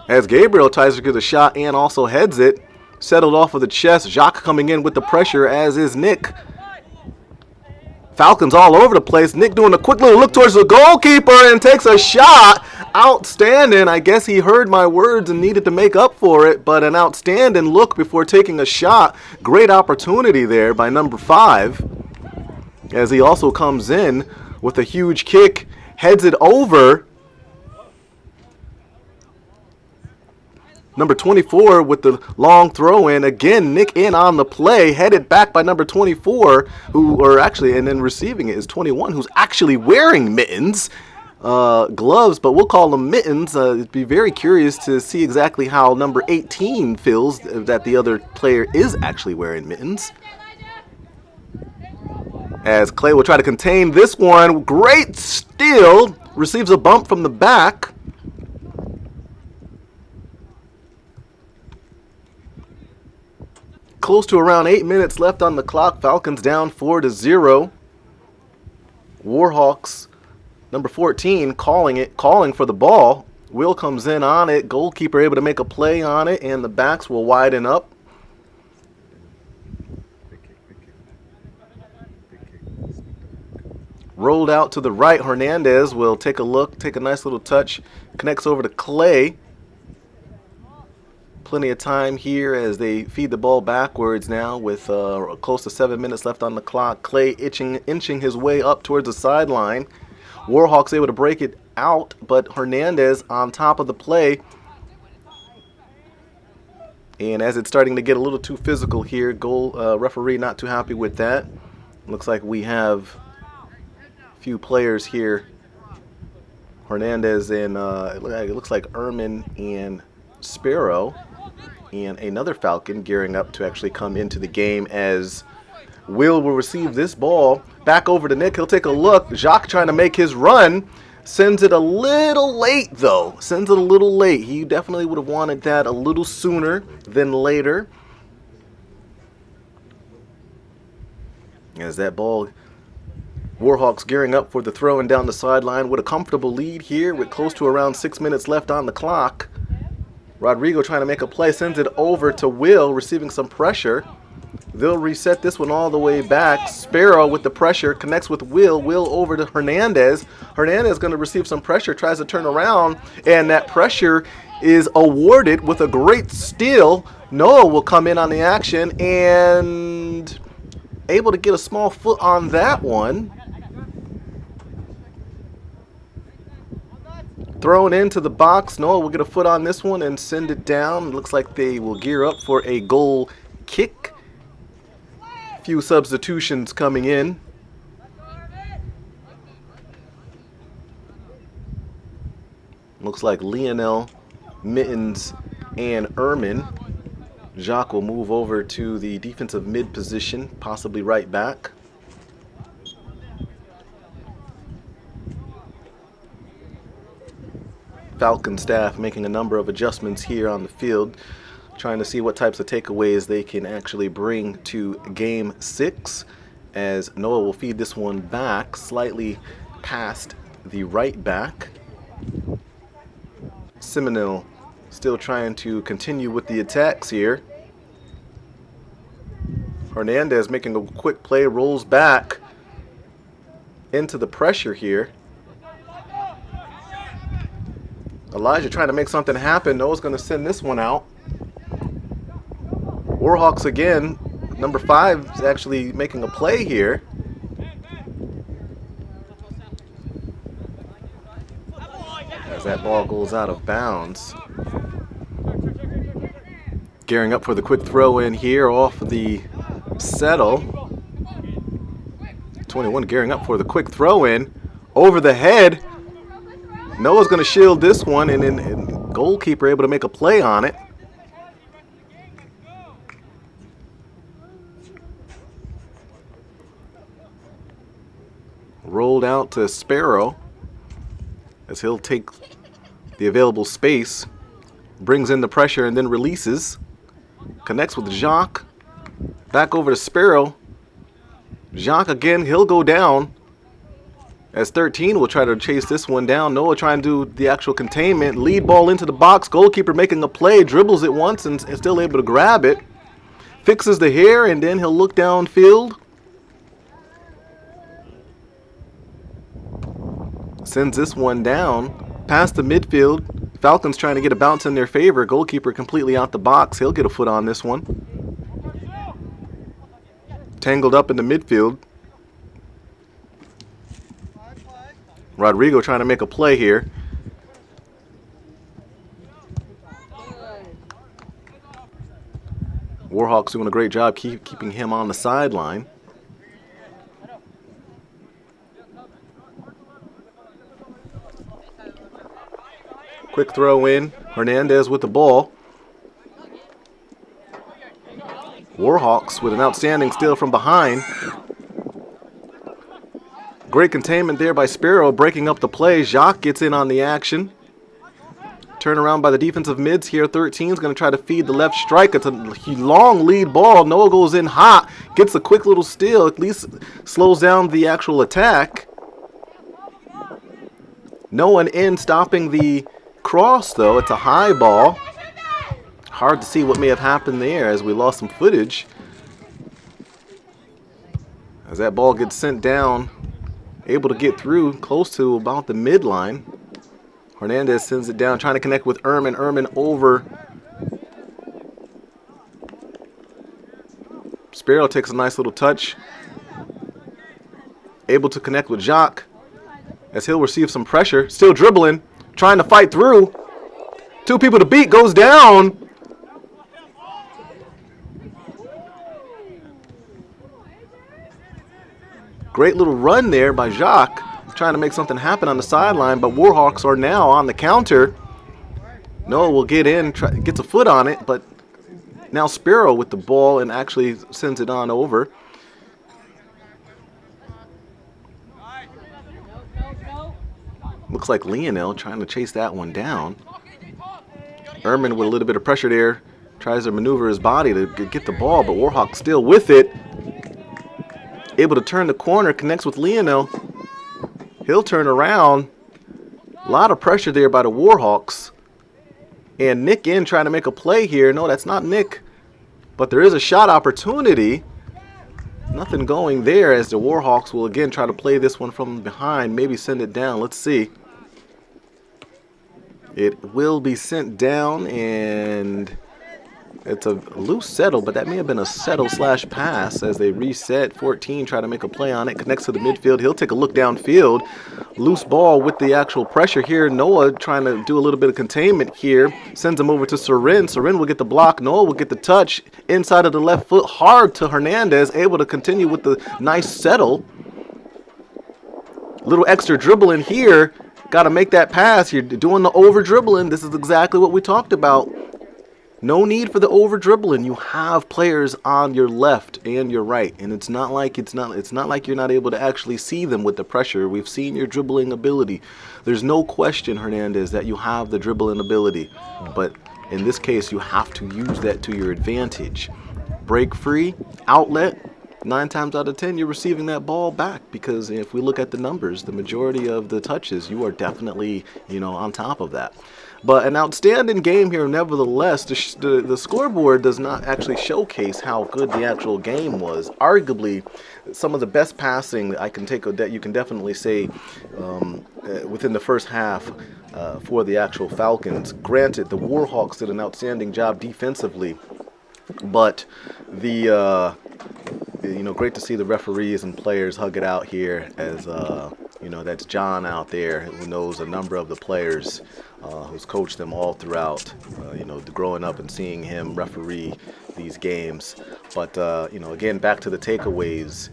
As Gabriel tries to get a shot and also heads it. Settled off of the chest. Jacques coming in with the pressure, as is Nick. Falcons all over the place. Nick doing a quick little look towards the goalkeeper and takes a shot. Outstanding. I guess he heard my words and needed to make up for it, but an outstanding look before taking a shot. Great opportunity there by number 5. As he also comes in with a huge kick, heads it over. Number 24 with the long throw in. Again, Nick in on the play, headed back by number 24, and then receiving it is 21, who's actually wearing mittens, gloves, but we'll call them mittens. It'd be very curious to see exactly how number 18 feels that the other player is actually wearing mittens. As Clay will try to contain this one. Great steal. Receives a bump from the back. Close to around 8 minutes left on the clock. Falcons down 4-0. Warhawks, number 14, calling for the ball. Will comes in on it. Goalkeeper able to make a play on it, and the backs will widen up. Rolled out to the right. Hernandez will take a look, take a nice little touch. Connects over to Clay. Plenty of time here as they feed the ball backwards now with close to 7 minutes left on the clock. Clay inching his way up towards the sideline. Warhawks able to break it out, but Hernandez on top of the play. And as it's starting to get a little too physical here, referee not too happy with that. Looks like we have a few players here. Hernandez and it looks like Ehrman and Sparrow. And another Falcon gearing up to actually come into the game as Will receive this ball. Back over to Nick. He'll take a look. Jacques trying to make his run. Sends it a little late, though. Sends it a little late. He definitely would have wanted that a little sooner than later. As that ball, Warhawks gearing up for the throw and down the sideline with a comfortable lead here with close to around 6 minutes left on the clock. Rodrigo trying to make a play, sends it over to Will, receiving some pressure. They'll reset this one all the way back. Sparrow with the pressure, connects with Will. Will over to Hernandez. Hernandez going to receive some pressure, tries to turn around, and that pressure is awarded with a great steal. Noah will come in on the action and able to get a small foot on that one. Thrown into the box. Noah will get a foot on this one and send it down. Looks like they will gear up for a goal kick. Few substitutions coming in. Looks like Lionel, Mittens, and Ehrman. Jacques will move over to the defensive mid position, possibly right back. Falcon staff making a number of adjustments here on the field, trying to see what types of takeaways they can actually bring to Game 6, as Noah will feed this one back slightly past the right back. Seminole still trying to continue with the attacks here. Hernandez making a quick play, rolls back into the pressure here. Elijah trying to make something happen. Noah's going to send this one out. Warhawks again. Number 5 is actually making a play here. As that ball goes out of bounds. Gearing up for the quick throw in here off the settle. 21 gearing up for the quick throw in. Over the head. Noah's going to shield this one, and then goalkeeper able to make a play on it. Rolled out to Sparrow as he'll take the available space, brings in the pressure and then releases. Connects with Jacques. Back over to Sparrow. Jacques again, he'll go down. As 13 will try to chase this one down. Noah trying to do the actual containment. Lead ball into the box. Goalkeeper making a play. Dribbles it once and still able to grab it. Fixes the hair and then he'll look downfield. Sends this one down past the midfield. Falcons trying to get a bounce in their favor. Goalkeeper completely out the box. He'll get a foot on this one. Tangled up in the midfield. Rodrigo trying to make a play here. Warhawks doing a great job keeping him on the sideline. Quick throw in. Hernandez with the ball. Warhawks with an outstanding steal from behind. Great containment there by Sparrow, breaking up the play. Jacques gets in on the action. Turn around by the defensive mids here. 13 is going to try to feed the left strike. It's a long lead ball. Noah goes in hot. Gets a quick little steal. At least slows down the actual attack. No one in stopping the cross, though. It's a high ball. Hard to see what may have happened there as we lost some footage. As that ball gets sent down. Able to get through close to about the midline. Hernandez sends it down, trying to connect with Ehrman. Ehrman over. Sparrow takes a nice little touch. Able to connect with Jacques as he'll receive some pressure. Still dribbling, trying to fight through. 2 people to beat, goes down. Great little run there by Jacques, trying to make something happen on the sideline, but Warhawks are now on the counter. Noah will get in, gets a foot on it, but now Sparrow with the ball and actually sends it on over. Looks like Lionel trying to chase that one down. Ehrman with a little bit of pressure there, tries to maneuver his body to get the ball, but Warhawks still with it. Able to turn the corner, connects with Lionel. He'll turn around. A lot of pressure there by the Warhawks. And Nick in trying to make a play here. No, that's not Nick. But there is a shot opportunity. Nothing going there as the Warhawks will again try to play this one from behind. Maybe send it down. Let's see. It will be sent down, and it's a loose settle, but that may have been a settle/pass as they reset. 14 try to make a play on it, connects to the midfield. He'll take a look downfield. Loose ball with the actual pressure here. Noah trying to do a little bit of containment here. Sends him over to Sorin. Sorin will get the block. Noah will get the touch inside of the left foot. Hard to Hernandez. Able to continue with the nice settle. Little extra dribble in here. Got to make that pass. You're doing the over dribbling. This is exactly what we talked about. No need for the over dribbling. You have players on your left and your right, and it's not like you're not able to actually see them with the pressure. We've seen your dribbling ability. There's no question, Hernandez, that you have the dribbling ability, but in this case, you have to use that to your advantage. Break free, outlet. 9 times out of 10, you're receiving that ball back, because if we look at the numbers, the majority of the touches, you are definitely, on top of that. But an outstanding game here, nevertheless. The scoreboard does not actually showcase how good the actual game was. Arguably, some of the best passing that you can definitely say within the first half for the actual Falcons. Granted, the Warhawks did an outstanding job defensively, but great to see the referees and players hug it out here, as that's John out there who knows a number of the players, who's coached them all throughout, growing up and seeing him referee these games. But again, back to the takeaways.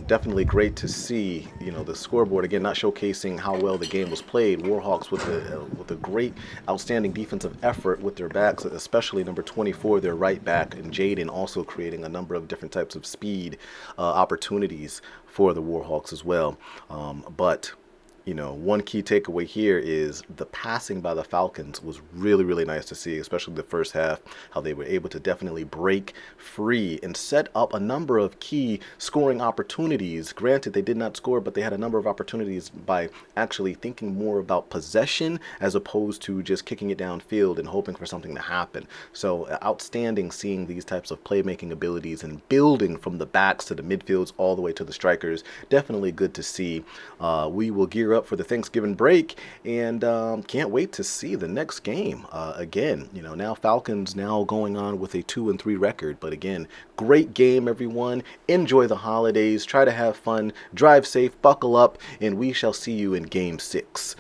Definitely great to see, the scoreboard again not showcasing how well the game was played. Warhawks with a great, outstanding defensive effort with their backs, especially number 24, their right back, and Jaden also creating a number of different types of speed opportunities for the Warhawks as well. But one key takeaway here is the passing by the Falcons was really, really nice to see, especially the first half, how they were able to definitely break free and set up a number of key scoring opportunities. Granted, they did not score, but they had a number of opportunities by actually thinking more about possession as opposed to just kicking it downfield and hoping for something to happen. So outstanding seeing these types of playmaking abilities and building from the backs to the midfields all the way to the strikers. Definitely good to see. We will gear up for the Thanksgiving break, and can't wait to see the next game. Again, now Falcons now going on with a 2-3 record, but again, great game, everyone. Enjoy the holidays, try to have fun, drive safe, buckle up, and we shall see you in Game 6.